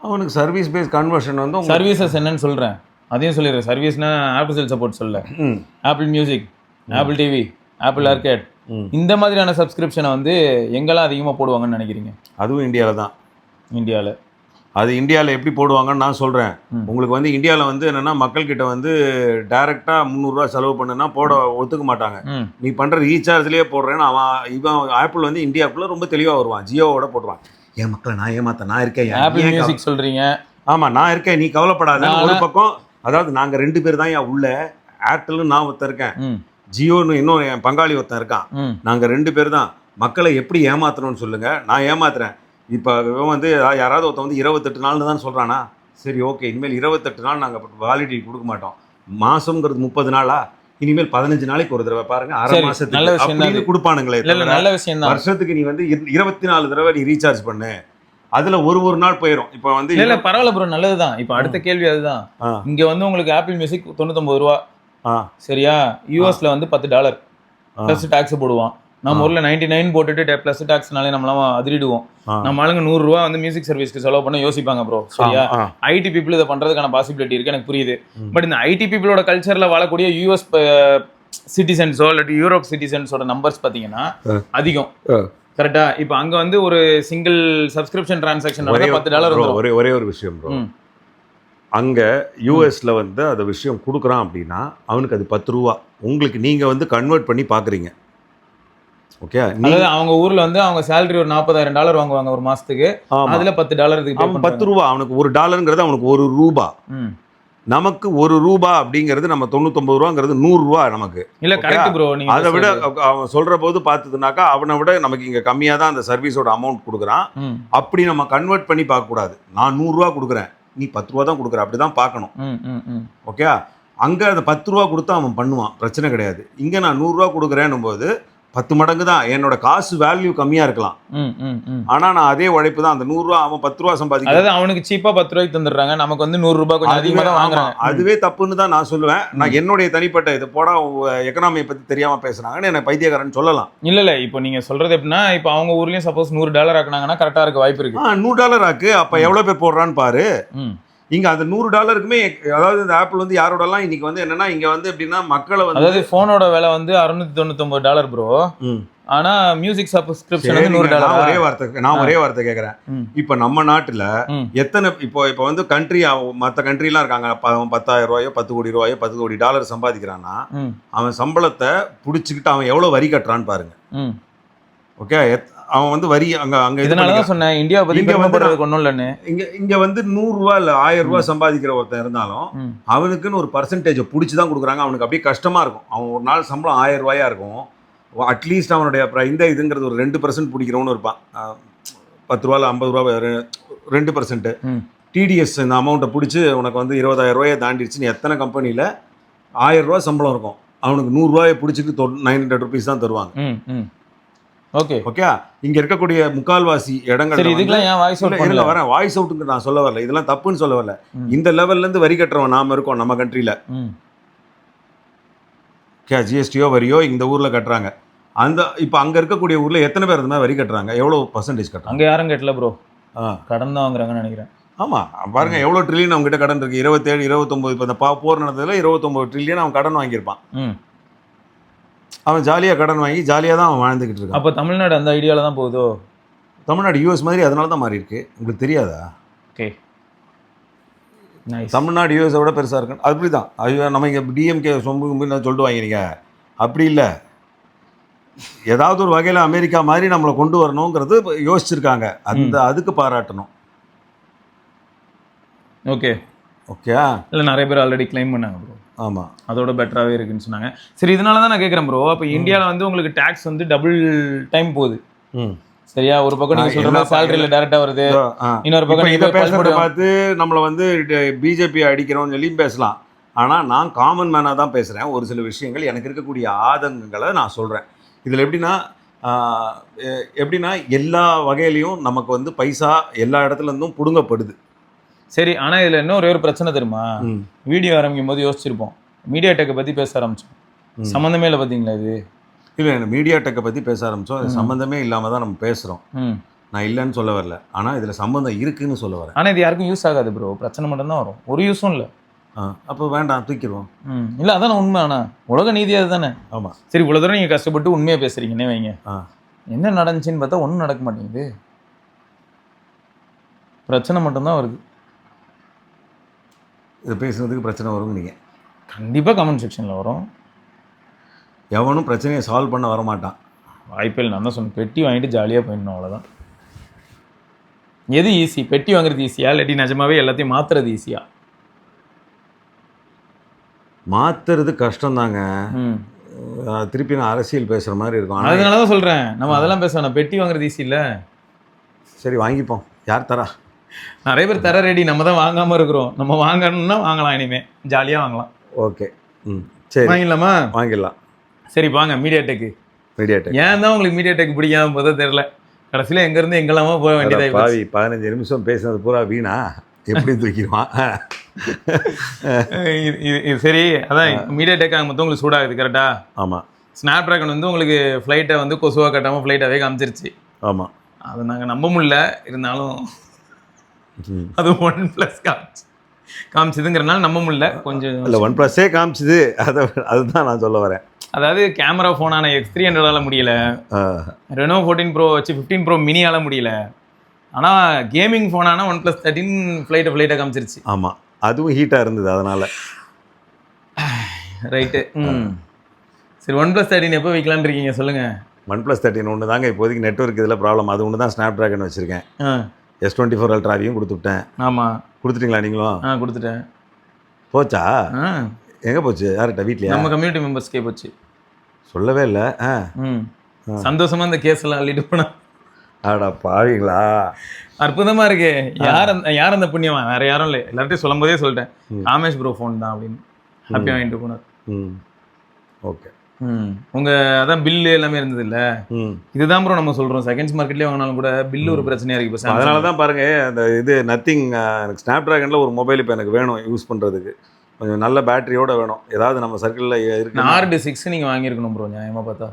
S2: அவனுக்கு சர்வீஸ் பேஸ் கன்வர்ஷன் வந்து
S1: சர்வீசஸ் என்னன்னு சொல்கிறேன், அதையும் சொல்லிடுறேன். சர்வீஸ்னா ஆப்பிள் செல் சப்போர்ட் சொல்ல, apple music, apple TV, apple arcade, இந்த மாதிரியான சப்ஸ்கிரிப்ஷனை வந்து எங்கெல்லாம் அதிகமாக போடுவாங்கன்னு நினைக்கிறீங்க?
S2: அதுவும் இந்தியாவில் தான்.
S1: இந்தியாவில்
S2: அது இந்தியாவில் எப்படி போடுவாங்கன்னு நான் சொல்கிறேன். உங்களுக்கு வந்து இந்தியாவில் வந்து என்னென்னா மக்கள்கிட்ட வந்து டைரெக்டாக 300 ரூபா செலவு பண்ணுன்னா போட ஒத்துக்க மாட்டாங்க. நீ பண்ணுற ரீசார்ஜ்லேயே போடுறேன்னு இவன் ஆப்பிள் வந்து இந்தியாவுக்குள்ளே ரொம்ப தெளிவாக வருவான், ஜியோவோட போட்டுருவான். என் மக்களை நான் ஏமாத்த நான் இருக்கேன்,
S1: ஆப்பிள் மியூசிக் சொல்கிறீங்க.
S2: ஆமாம், நான் இருக்கேன், நீ கவலைப்படாத. ஒரு பக்கம் அதாவது நாங்கள் 2 பேர் தான் உள்ள, ஏர்டெல்னு நான் ஒருத்தன் இருக்கேன், ஜியோன்னு இன்னும் என் பங்காளி ஒருத்தன் இருக்கான். நாங்கள் 2 பேர் தான். மக்களை எப்படி ஏமாத்தணும்னு சொல்லுங்கள், நான் ஏமாத்துறேன். இப்போ வந்து யாராவது ஒருத்தன் வந்து 28 நாள்னு தான் சொல்கிறானா, சரி ஓகே, இனிமேல் 28 நாள் நாங்கள் வேலிடிட்டி கொடுக்க மாட்டோம். மாதங்கிறது 30 நாளா, இனிமேல் 15 நாளைக்கு ஒரு தடவை பாருங்க, 1/2 மாசத்துக்கு கொடுப்பானுங்களே.
S1: நல்ல விஷயம் தான்.
S2: வருஷத்துக்கு நீ வந்து 24 தடவை நீ ரீசார்ஜ் பண்ணு, அதுல ஒரு நாள் போயிடும். இப்போ வந்து
S1: இல்ல பரவாயில்ல ப்ரோ, நல்லதுதான். இப்போ அடுத்த கேள்வி அதுதான். இங்க வந்து உங்களுக்கு ஆப்பிள் மியூசிக் 99 ரூபா, சரியா? யூஎஸ்ல வந்து $10 பிளஸ் டாக்ஸ் போடுவான். நம்ம ஊர்ல 99 போட்டுட்டு பிளஸ் டாக்ஸ்னாலே நம்மளாம் அதிரிடுவோம். நம்ம ஆளுங்க 100 ரூபா வந்து மியூசிக் சர்வீஸ்க்கு செலவு பண்ண யோசிப்பாங்க ப்ரோ, சரியா? ஐடி பீப்புள் இதை பண்றதுக்கான பாசிபிலிட்டி இருக்கு, எனக்கு புரியுது. பட் இந்த ஐடி பீப்புளோட கல்ச்சர்ல வாழக்கூடிய யூஎஸ் சிட்டிசன்ஸோ இல்லாட்டி யூரோப் சிட்டிசன்ஸோட நம்பர்ஸ் பார்த்தீங்கன்னா அதிகம், கரெக்டா? இப்போ அங்க வந்து ஒரு சிங்கிள் சப்ஸ்கிரிப்ஷன் டிரான்சாக்ஷன் $10
S2: ஒரே ஒரு விஷயம் ப்ரோ. அங்க யூஎஸ்ல வந்து அந்த விஷயம் கொடுக்குறான் அப்படின்னா அவனுக்கு அது 10 ரூபா. உங்களுக்கு நீங்க வந்து கன்வெர்ட் பண்ணி பாக்குறீங்க. ஓகே,
S1: அதாவது அவங்க ஊர்ல வந்து அவங்க சேலரி ஒரு $40,000 வாங்குவாங்க ஒரு மாசத்துக்கு, அதுல $10
S2: 10 ரூபா. அவனுக்கு $1ங்கிறது அவனுக்கு ₹1. நமக்கு ₹1 அப்படிங்கிறது நம்ம 99 ரூபாங்கிறது 100 ரூபா நமக்கு.
S1: இல்ல கரெக்ட் ப்ரோ. நீங்க
S2: அதை விட அவன் சொல்ற போது பார்த்ததுனாக்கா அவனை விட நமக்கு இங்க கம்மியா தான் அந்த சர்வீஸோட அமௌண்ட் கொடுக்குறான். அப்படி நம்ம கன்வெர்ட் பண்ணி பார்க்க கூடாது. நான் 100 ரூபா கொடுக்குறேன், நீ 10 ரூபா தான் கொடுக்குற, அப்படிதான் பார்க்கணும். ஓகே, அங்க அந்த 10 ரூபா கொடுத்தா அவன் பண்ணுவான், பிரச்சனை கிடையாது. இங்க நான் 100 ரூபா கொடுக்குறேன்னும் போது 10 மடங்கு தான். என்னோட காசு வேல்யூ கம்மியாக இருக்கலாம், ஆனால் நான் அதே உழைப்பு தான். அந்த 100 ரூபா அவன் 10 ரூபா சம்பாதிக்க,
S1: அதாவது அவனுக்கு சீப்பா 10 ரூபாய்க்கு தந்துடுறாங்க, நமக்கு வந்து 100 ரூபாய் கொஞ்சம் அதிகமாக தான் வாங்குறாங்க.
S2: அதுவே தப்புன்னு தான் நான் சொல்லுவேன். நான் என்னுடைய தனிப்பட்ட இது போட எக்கனாமியை பற்றி தெரியாமல் பேசுகிறாங்கன்னு என்னை பைத்தியக்காரன் சொல்லலாம்.
S1: இல்லை இப்போ நீங்கள் சொல்கிறது எப்படின்னா, இப்போ அவங்க ஊர்லேயும் சப்போஸ் $100 ஆக்குனாங்கன்னா கரெக்டாக இருக்க வாய்ப்பு இருக்கு.
S2: $100 ஆக்கு, அப்போ எவ்வளோ பேர் போடுறான்னு பாரு. இங்கே அந்த $100க்குமே, அதாவது இந்த ஆப்பிள் வந்து யாரோடலாம் இன்னைக்கு வந்து என்னன்னா, இங்கே வந்து எப்படின்னா மக்களை வந்து, அதாவது
S1: ஃபோனோட விலை வந்து $699 ப்ரோ, ஆனா மியூசிக் சப்ஸ்கிரிப்ஷன் வந்து $100.
S2: நான் ஒரே வார்த்தை கேட்குறேன். இப்போ நம்ம நாட்டில் எத்தனை இப்போ வந்து கண்ட்ரி, மற்ற கண்ட்ரிலாம் இருக்காங்க, 10,000 ரூபாயோ 10 கோடி ரூபாயோ $10 கோடி சம்பாதிக்கிறான்னா அவன் சம்பளத்தை பிடிச்சிக்கிட்டு அவன் எவ்வளோ வரி கட்டுறான்னு பாருங்க. ஓகே, அவன் வந்து வரி அங்கே
S1: இதனால தான் சொன்னேன் இந்தியா பற்றி பெருமைப்படுறதுக்கு ஒன்றும் இல்லைன்னு.
S2: இங்கே வந்து 100 ரூபா இல்லை 1000 ரூபா சம்பாதிக்கிற ஒருத்தன் இருந்தாலும் அவனுக்குன்னு ஒரு பர்சன்டேஜை பிடிச்சி தான் கொடுக்குறாங்க. அவனுக்கு அப்படியே கஷ்டமாக இருக்கும். அவன் ஒரு நாள் சம்பளம் 1000 ரூபாயா இருக்கும், அட்லீஸ்ட் அவனுடைய இந்த இதுங்கிறது ஒரு 2% பிடிக்கிறவனு இருப்பான். 10 ரூபாயில் 50 ரூபா 2%. டிடிஎஸ் இந்த அமௌண்ட்டை பிடிச்சி உனக்கு வந்து 20,000 ரூபாயை தாண்டிடுச்சுன்னு எத்தனை கம்பெனியில் 1000 ரூபா சம்பளம் இருக்கும், அவனுக்கு 100 ரூபாயை பிடிச்சிட்டு 900 ருபீஸ் தான் தருவாங்க.
S1: ஓகே ஓகே,
S2: இங்க இருக்கக்கூடிய முக்கால்வாசி இடங்கள் வரேன், வாய்ஸ் அவுட்டுக்கு நான் சொல்ல வரல, இதெல்லாம் தப்புன்னு சொல்ல வரல. இந்த லெவல்ல இருந்து வரி கட்டுறவன் நாம இருக்கோம் நம்ம கண்ட்ரில. ஜிஎஸ்டியோ வரியோ இந்த ஊர்ல கட்டுறாங்க. அந்த இப்போ அங்க இருக்கக்கூடிய ஊர்ல எத்தனை பேர் அந்த மாதிரி வரி கட்டுறாங்க, எவ்வளவு பர்சன்டேஜ் கட்டுறாங்க?
S1: அங்க யாரும் கட்டல ப்ரோ, கடன் தான் வாங்குறாங்கன்னு நினைக்கிறேன்.
S2: ஆமா பாருங்க, எவ்வளவு ட்ரில்லியன் அவங்க கிட்ட கடன் இருக்கு. 27 29 இப்போ இந்த போர் நடந்ததுல 29 ட்ரில்லியன் அவன் கடன் வாங்கியிருப்பான். அவன் ஜாலியாக கடன் வாங்கி ஜாலியாக தான் அவன் வாழ்ந்துக்கிட்டு இருக்கான்.
S1: அப்போ தமிழ்நாடு அந்த ஐடியாவில் தான் போகுதோ?
S2: தமிழ்நாடு யூஎஸ் மாதிரி அதனால தான் மாறி இருக்கு. உங்களுக்கு தெரியாதா?
S1: ஓகே,
S2: தமிழ்நாடு யூஎஸை விட பெருசாக இருக்கு. அப்படி தான். ஐயோ நம்ம இங்கே டிஎம்கே சொம்பு சொல்லிட்டு வாங்கினீங்க, அப்படி இல்லை. ஏதாவது ஒரு வகையில் அமெரிக்கா மாதிரி நம்மளை கொண்டு வரணுங்கிறது யோசிச்சிருக்காங்க. அதுக்கு பாராட்டணும்.
S1: ஓகே
S2: ஓகே,
S1: இல்லை நிறைய பேர் ஆல்ரெடி கிளைம் பண்ணாங்க ப்ரோ.
S2: ஆமாம்,
S1: அதோட பெட்டராகவே இருக்குன்னு சொன்னாங்க. சரி, இதனால தான் நான் கேட்குறேன் ப்ரோ. அப்போ இந்தியாவில் வந்து உங்களுக்கு டேக்ஸ் வந்து டபுள் டைம் போகுது சரியா? ஒரு பக்கம் நீங்கள் சொல்கிற மாதிரி சேலரியில் டேரெக்டாக வருது, இன்னொரு பக்கம்
S2: இதை பேசுகிறத பார்த்து நம்மளை வந்து பிஜேபி அடிக்கிறோம்னு சொல்லி பேசலாம். ஆனால் நான் காமன் மேனாக தான் பேசுகிறேன். ஒரு சில விஷயங்கள் எனக்கு இருக்கக்கூடிய ஆதங்கங்களை நான் சொல்கிறேன். இதில் எப்படின்னா எல்லா வகையிலையும் நமக்கு வந்து பைசா எல்லா இடத்துலேருந்தும் பிடுங்கப்படுது.
S1: சரி, ஆனால் இதில் இன்னும் ஒரே ஒரு பிரச்சனை தெரியுமா? வீடியோ ஆரம்பிக்கும் போது யோசிச்சிருப்போம், மீடியா டெக்கை பற்றி பேச ஆரம்பித்தோம், சம்மந்தமே இல்லை பார்த்தீங்களா? இது
S2: இல்லை, மீடியா டெக்கை பற்றி பேச ஆரம்பித்தோம், அது சம்மந்தமே இல்லாமல் தான் நம்ம பேசுகிறோம். நான் இல்லைன்னு சொல்ல வரல, ஆனால் இதில் சம்மந்தம் இருக்குன்னு சொல்ல வரேன்.
S1: ஆனால் இது யாருக்கும் யூஸ் ஆகாது ப்ரோ, பிரச்சனை மட்டும்தான் வரும், ஒரு யூஸும் இல்லை.
S2: அப்போ வேண்டாம், தூக்கிடுவோம்.
S1: இல்லை அதானே உண்மை. ஆனால் உலக நீதி அது தானே.
S2: ஆமாம்.
S1: சரி, இவ்வளோ தூரம் நீங்கள் கஷ்டப்பட்டு உண்மையாக பேசுகிறீங்கன்னே வைங்க, என்ன நடந்துச்சின்னு பார்த்தா ஒன்றும் நடக்க மாட்டேங்குது, பிரச்சனை மட்டும்தான் வருது.
S2: இதை பேசுனதுக்கு பிரச்சனை வரும் நீங்கள்
S1: கண்டிப்பாக கமெண்ட் செக்ஷனில் வரும்.
S2: எவனும் பிரச்சனையை சால்வ் பண்ண வரமாட்டான்.
S1: வாய்ப்பில் நான் தான் சொன்னேன், பெட்டி வாங்கிட்டு ஜாலியாக போயிடணும், அவ்வளோதான். எது ஈஸி, பெட்டி வாங்குறது ஈஸியா இல்லாட்டி நிஜமாவே எல்லாத்தையும் மாற்றுறது ஈஸியா?
S2: மாற்றுறது கஷ்டம்தாங்க. திருப்பி நான் அரசியல் பேசுகிற மாதிரி இருக்கும்.
S1: அதனால தான் சொல்கிறேன், நம்ம அதெல்லாம் பேசணும், பெட்டி வாங்குறது ஈஸி இல்லை.
S2: சரி வாங்கிப்போம், யார் தரா?
S1: நிறைய பேர் தர ரெடி, நம்ம தான் வாங்காமல் இருக்கிறோம். நம்ம வாங்கணும்னா வாங்கலாம், இனிமேல் ஜாலியாக வாங்கலாம்.
S2: ஓகே, சரி
S1: வாங்கிடலாமா?
S2: வாங்கிடலாம்.
S1: சரி வாங்க, மீடியா டெக். ஏன் தான் உங்களுக்கு மீடியா டெக் பிடிக்காம போதோ தெரியல, கடைசியில் எங்கேருந்து எங்கெல்லாமோ போக வேண்டியதாக
S2: பாவி. 15 நிமிஷம் பேசுனது பூரா வீணா, எப்படி தூக்கிடுவான்?
S1: இது சரி, அதான் மீடியா டெக் ஆகும் மொத்தம் உங்களுக்கு சூடாகுது கரெக்டா?
S2: ஆமாம்.
S1: ஸ்னாப் ட்ராகன் வந்து உங்களுக்கு ஃப்ளைட்டை வந்து கொசுவாக கட்டாமல் ஃப்ளைட்டாகவே காமிச்சிருச்சு.
S2: ஆமாம்,
S1: அதை நாங்கள் நம்ப முடியல, இருந்தாலும் அது OnePlus காமிச்சதுங்கிறனால நம்ப முடியல. கொஞ்சம்
S2: இல்லை, OnePlus காமிச்சுது, அதுதான் நான் சொல்ல வரேன்.
S1: அதாவது கேமரா ஃபோனான X300 முடியல, Reno 14 Pro வச்சு 15 Pro மினியால் முடியல, ஆனால் கேமிங் ஃபோனான OnePlus 13 ஃப்ளைட்டை காமிச்சிருச்சு.
S2: ஆமாம், அதுவும் ஹீட்டாக இருந்தது அதனால்.
S1: ரைட்டு. சரி, OnePlus 13 எப்போ வைக்கலான்னு இருக்கீங்க சொல்லுங்கள்?
S2: OnePlus 13 ஒன்று தாங்க இப்போதைக்கு நெட்வொர்க் இதில் ப்ராப்ளம். அது ஒன்று தான் ஸ்னாப் ட்ராகன் வச்சுருக்கேன். S24 அல்ட்ராவையும் கொடுத்துட்டேன்.
S1: ஆமாம்,
S2: கொடுத்துட்டீங்களா நீங்களும்?
S1: கொடுத்துட்டேன்.
S2: போச்சா? எங்கே போச்சு? யார்கிட்ட? வீட்லையா?
S1: நம்ம கம்யூனிட்டி மெம்பர்ஸ்க்கே போச்சு.
S2: சொல்லவே இல்லை.
S1: சந்தோஷமாக இந்த கேஸ் எல்லாம் அள்ளிட்டு போனா.
S2: ஆடா பாவீங்களா,
S1: அற்புதமாக இருக்கு. யார் அந்த புண்ணியமா? வேறு யாரும் இல்லை, எல்லார்ட்டையும் சொல்லும் போதே சொல்லிட்டேன், காமேஷ் ப்ரோ ஃபோன் தான் அப்படின்னு ஹாப்பியாக வாங்கிட்டு போனார்.
S2: ஓகே.
S1: உங்க அதான் பில்லு எல்லாமே இருந்தது இல்ல, இதுதான் ப்ரோ நம்ம சொல்றோம். செகண்ட்ஸ் மார்க்கெட்லயே வாங்கினாலும் கூட பில்லு ஒரு பிரச்சனையா இருக்கு இப்போ.
S2: அதனால தான் பாருங்க அந்த இது நத்திங் எனக்கு ஸ்னாப் ட்ராகனில் ஒரு மொபைல் இப்போ எனக்கு வேணும் யூஸ் பண்ணுறதுக்கு. கொஞ்சம் நல்ல பேட்டரியோட வேணும். ஏதாவது நம்ம சர்க்கிளில் இருக்கு.
S1: நார்டு 6 நீங்கள் வாங்கியிருக்கணும் ப்ரோ நியாயமாக பார்த்தா.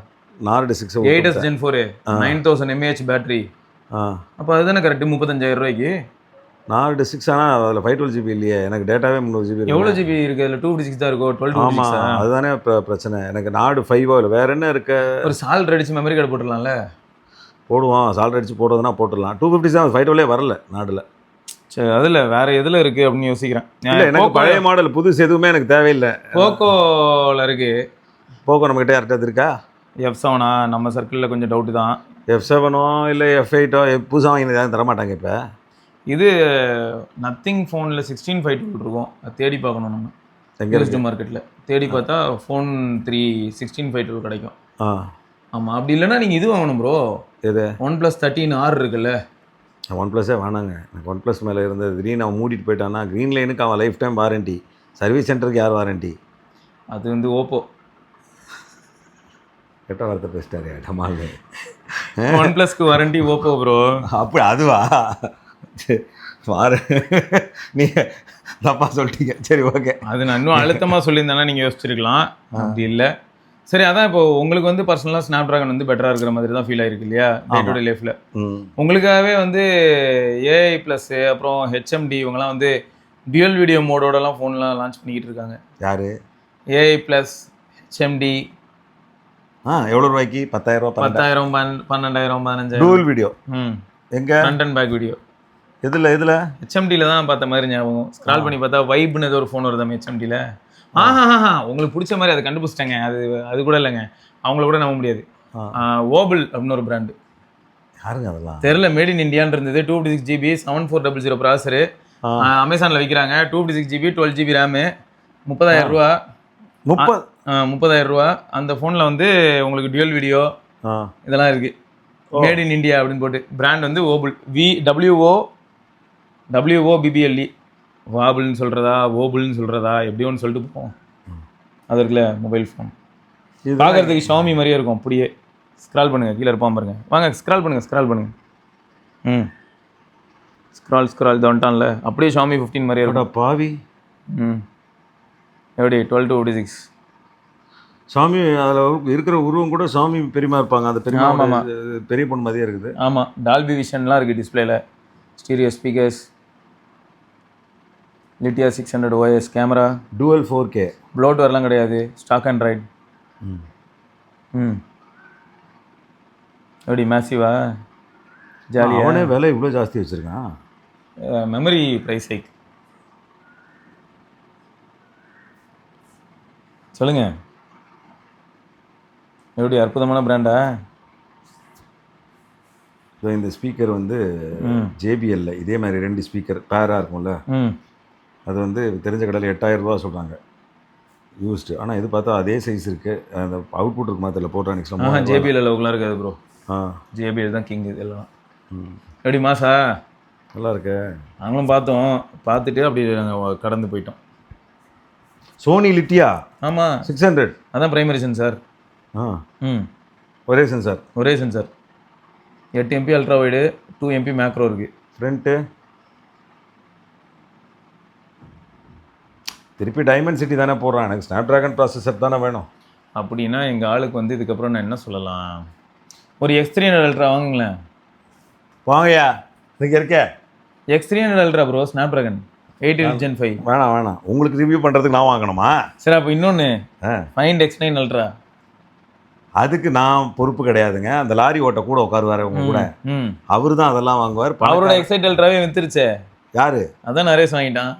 S2: Nord 6
S1: 8s Gen 4 9000 mAh battery. அப்போ அதுதானே கரெக்ட் 35,000 ரூபாய்க்கு.
S2: நார்டு 6 ஆனால் அதில் 512 GB இல்லையே, எனக்கு டேட்டாவே 300 GB.
S1: எவ்வளோ ஜிபி இருக்குது அதில்? 256 தான் இருக்கும். 12.
S2: ஆமாம், அதுதானே பிரச்சனை. எனக்கு நார்டு 5 இல்லை, வேற என்ன இருக்க?
S1: ஒரு சால்ட் அடிச்சு மெமரி கார்டு போட்டுடலாம்ல.
S2: போடுவோம், சால்ட் அடிச்சு போடுறதுனா போட்டுடலாம். 257 512 வரல நாடில்.
S1: சரி, அதில் வேற எதில் இருக்குது அப்படின்னு யோசிக்கிறேன்.
S2: இல்லை, எனக்கு பழைய மாடல் புதுசு எதுவுமே எனக்கு தேவையில்லை.
S1: போக்கோவில் இருக்குது.
S2: போக்கோ நம்மகிட்ட யார்கிட்ட இருக்கா?
S1: F7 நம்ம சர்க்கிளில் கொஞ்சம் டவுட்டு தான்.
S2: F7 இல்லை F8 புதுசாக வாங்கினது யாரும் தரமாட்டாங்க இப்போ. இது
S1: நத்திங் ஃபோனில் 1652 இருக்கும், அது தேடி பார்க்கணும் நம்ம. யூஸ்டு மார்க்கெட்டில் தேடி பார்த்தா ஃபோன் 3 1652 கிடைக்கும். ஆமாம், அப்படி இல்லைன்னா நீங்கள் இது வாங்கணும் ப்ரோ.
S2: எது?
S1: OnePlus 13R இருக்குல்ல.
S2: OnePlus-ஏ வேணாங்க. எனக்கு OnePlus மேலே இருந்தது திடீர்னு அவன் மூடிட்டு போயிட்டான்னா, க்ரீன் லைனுக்கு அவன் லைஃப் டைம் வாரண்ட்டி, சர்வீஸ் சென்டருக்கு யார் வாரண்ட்டி?
S1: அது வந்து ஓப்போ.
S2: கெட்ட வார்த்தை பேசிட்டாரு டமால்.
S1: OnePlus-க்கு வாரண்ட்டி ஓப்போ ப்ரோ.
S2: அப்படி அதுவா? நீங்கள் தப்பாக சொல்லிட்டீங்க. சரி, ஓகே.
S1: அது நான் இன்னும் அழுத்தமாக சொல்லியிருந்தேன்னா நீங்கள் யோசிச்சிருக்கலாம். அப்படி இல்லை. சரி, அதான் இப்போ உங்களுக்கு வந்து பர்சனலாக ஸ்னாப் ட்ராகன் வந்து பெட்டராக இருக்கிற மாதிரி தான் ஃபீல் ஆயிருக்கு இல்லையா டே டு டே லைஃப்பில்? உங்களுக்காகவே வந்து AI ப்ளஸ் அப்புறம் HMD இவங்கெல்லாம் வந்து டியூயல் வீடியோ மோடோடலாம் ஃபோன்லாம் லான்ச் பண்ணிக்கிட்டு இருக்காங்க.
S2: யார்?
S1: AI plus HMD.
S2: எவ்வளோ ரூபாய்க்கு? 10,000,
S1: 12,000, 15,000.
S2: டூயல் வீடியோ எங்கே?
S1: Front and back video.
S2: இதில்
S1: HMDயில் தான் பார்த்த மாதிரி ஞாபகம். ஸ்க்ரால் பண்ணி பார்த்தா வைப்னு ஏதோ ஒரு ஃபோன் வருது HMDயில். உங்களுக்கு பிடிச்ச மாதிரி அதை கண்டுபிடிச்சிட்டாங்க. அது கூட இல்லைங்க, அவங்கள கூட நம்ப முடியாது. ஓபிள் அப்படின்னு ஒரு பிராண்டு.
S2: யாருங்க அதெல்லாம்?
S1: தெரியல, மேட் இன் இந்தியான்னு இருந்தது. 256 GB 7400 ப்ராசரு அமேசானில் விற்கிறாங்க. 256 GB 12 GB ரேமு 30,000 ரூபா. 30,000 ரூபா. அந்த ஃபோனில் வந்து உங்களுக்கு டியூயல் வீடியோ இதெல்லாம் இருக்குது. மேட் இன் இந்தியா அப்படின்னு போட்டு பிராண்ட் வந்து ஓபிள். WOBBLE. வாபிள்னு சொல்கிறதா ஓபிள்னு சொல்கிறதா எப்படி ஒன்று சொல்லிட்டு போவோம். அது இருக்குல்ல மொபைல் ஃபோன், பார்க்குறதுக்கு ஷாமி மாதிரியே இருக்கும். அப்படியே ஸ்க்ரால் பண்ணுங்கள், கீழே இருப்பான் பாருங்க. வாங்க ஸ்க்ரால் பண்ணுங்கள். ஸ்க்ரால் வந்துட்டான்ல, அப்படியே ஷாமி 15 மாதிரியே இருக்கும்.
S2: பாவி.
S1: எப்படி 12 to 56
S2: சாமி அதில் இருக்கிற உருவம் கூட சாமி பெரியமா இருப்பாங்க. அந்த பெரியமா பெரிய பொண்ணு மாதிரியே இருக்குது.
S1: ஆமாம், டால்பி விஷன்லாம் இருக்குது டிஸ்பிளேல. Stereo speakers, லிட்டியா 600 OS camera,
S2: dual 4K,
S1: ப்ளோட்வேர்லாம் கிடையாது, ஸ்டாக் ஆண்ட்ராய்டு. எப்படி மேசிவா ஜாலியாக?
S2: அவனே விலை இவ்வளோ ஜாஸ்தி வச்சுருக்கான்.
S1: Memory price hike. சொல்லுங்கள், எப்படி அற்புதமான பிராண்டா?
S2: இந்த ஸ்பீக்கர் வந்து JBL இதே மாதிரி 2 ஸ்பீக்கர் பேராக இருக்கும்ல, அது வந்து தெரிஞ்ச கடையில் 8,000 ரூபா சொல்கிறாங்க யூஸ்டு. ஆனால் இது பார்த்தா அதே சைஸ் இருக்குது. அந்த அவுட்புட் இருக்கு மாதிரி போட்ரானிக்ஸ்லாம்.
S1: JBL அளவுக்குலாம் இருக்காது ப்ரோ. JBL தான் கிங் இதெல்லாம். எப்படி மாசா?
S2: நல்லா இருக்கு. நாங்களும்
S1: பார்த்தோம், பார்த்துட்டு அப்படி நாங்கள் கடந்து போயிட்டோம்.
S2: Sony Lytia.
S1: ஆமாம்,
S2: 600.
S1: அதான் பிரைமரி சென்சார்.
S2: ஒரே sensor.
S1: 8 MP ultra wide, 2 MP macro இருக்குது.
S2: ஃப்ரண்ட்டு திருப்பி டைமண்ட் சிட்டி தானே போடுறான். எனக்கு ஸ்னாப் ட்ராகன் ப்ராசஸர் தானே வேணும்.
S1: அப்படின்னா எங்கள் ஆளுக்கு வந்து இதுக்கப்புறம் நான் என்ன சொல்லலாம், ஒரு X300 அல்ட்ரா வாங்குங்களேன்.
S2: வாங்கயா, இங்கே இருக்க
S1: X300 ultra bro, snap dragon 8 Gen 5.
S2: வேணாம், உங்களுக்கு ரிவ்யூ பண்ணுறதுக்கு நான் வாங்கணுமா?
S1: சரி, அப்போ இன்னொன்று ஃபைண்ட் X9 அல்ட்ரா.
S2: அதுக்கு நான் பொறுப்பு கிடையாதுங்க. அந்த லாரி ஓட்ட கூட உட்காருவாரு உங்க கூட, அவரு தான் அதெல்லாம் வாங்குவார்.
S1: அவரோட X8 அல்ட்ராவே வித்துருச்சே.
S2: யாரு? அதான்
S1: நரேஷ் வாங்கிட்டான்.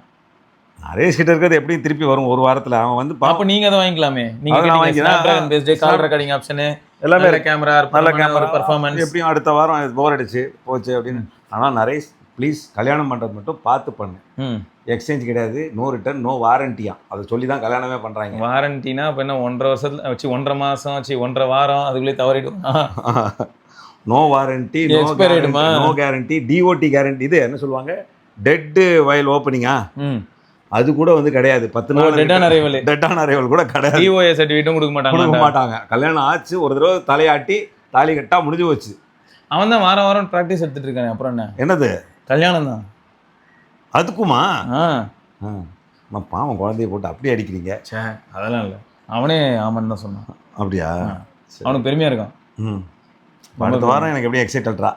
S2: நரேஷ் கிட்ட இருக்கிறது எப்படி திருப்பி வரும் ஒரு வாரத்தில்? அவன் வந்து
S1: அப்போ நீங்கள் அதை வாங்கிக்கலாமே. நீங்கள் கால் ரெக்கார்டிங் ஆப்ஷனு எல்லாமே, கேமரா, நல்ல கேமரா, பர்ஃபார்மன்ஸ்.
S2: எப்படியும் அடுத்த வாரம் போர் அடிச்சு போச்சு அப்படின்னு. ஆனால் நரேஷ் ப்ளீஸ் கல்யாணம் பண்ணுறது மட்டும் பார்த்து பண்ணு. எக்ஸ்சேஞ்ச் கிடையாது, நோ ரிட்டர்ன், நோ வாரண்டியா. அதை சொல்லி தான் கல்யாணமே பண்ணுறாங்க.
S1: வாரண்டினா இப்போ என்ன 1.5 வருஷத்துல வச்சு 1.5 மாதம் வச்சு 1.5 வாரம் அதுக்குள்ளேயே தவறிடும்.
S2: No warranty, no guarantee, DOT guarantee. இது என்ன சொல்லுவாங்க, டெட்டு வயல் ஓப்பனிங்கா, அது கூட வந்து கிடையாது. 10 நாள் டெட்டான அரைவல் கூட கிடையாது.
S1: டிஓஏ சர்டிஃபிகேட்டும் கொடுக்க
S2: மாட்டாங்க. கல்யாணம் ஆச்சு, ஒரு தடவை தலையாட்டி தாலி கட்டா முடிஞ்சு போச்சு.
S1: அவன் தான் வாரம் வாரம் ப்ராக்டிஸ் எடுத்துட்டு இருக்கானே. அப்புறம் என்ன
S2: என்னது
S1: கல்யாணம் தான்
S2: அதுக்குமா? பாவம் குழந்தைய போட்டு அப்படியே அடிக்கிறீங்க.
S1: சே அதெல்லாம் இல்லை, அவனே ஆமான்னு தான் சொன்னான்.
S2: அப்படியா?
S1: அவனுக்கு பெருமையாக இருக்கான்.
S2: அடுத்த வாரம் எனக்கு எப்படியும் எக்ஸைட்டட்ரா.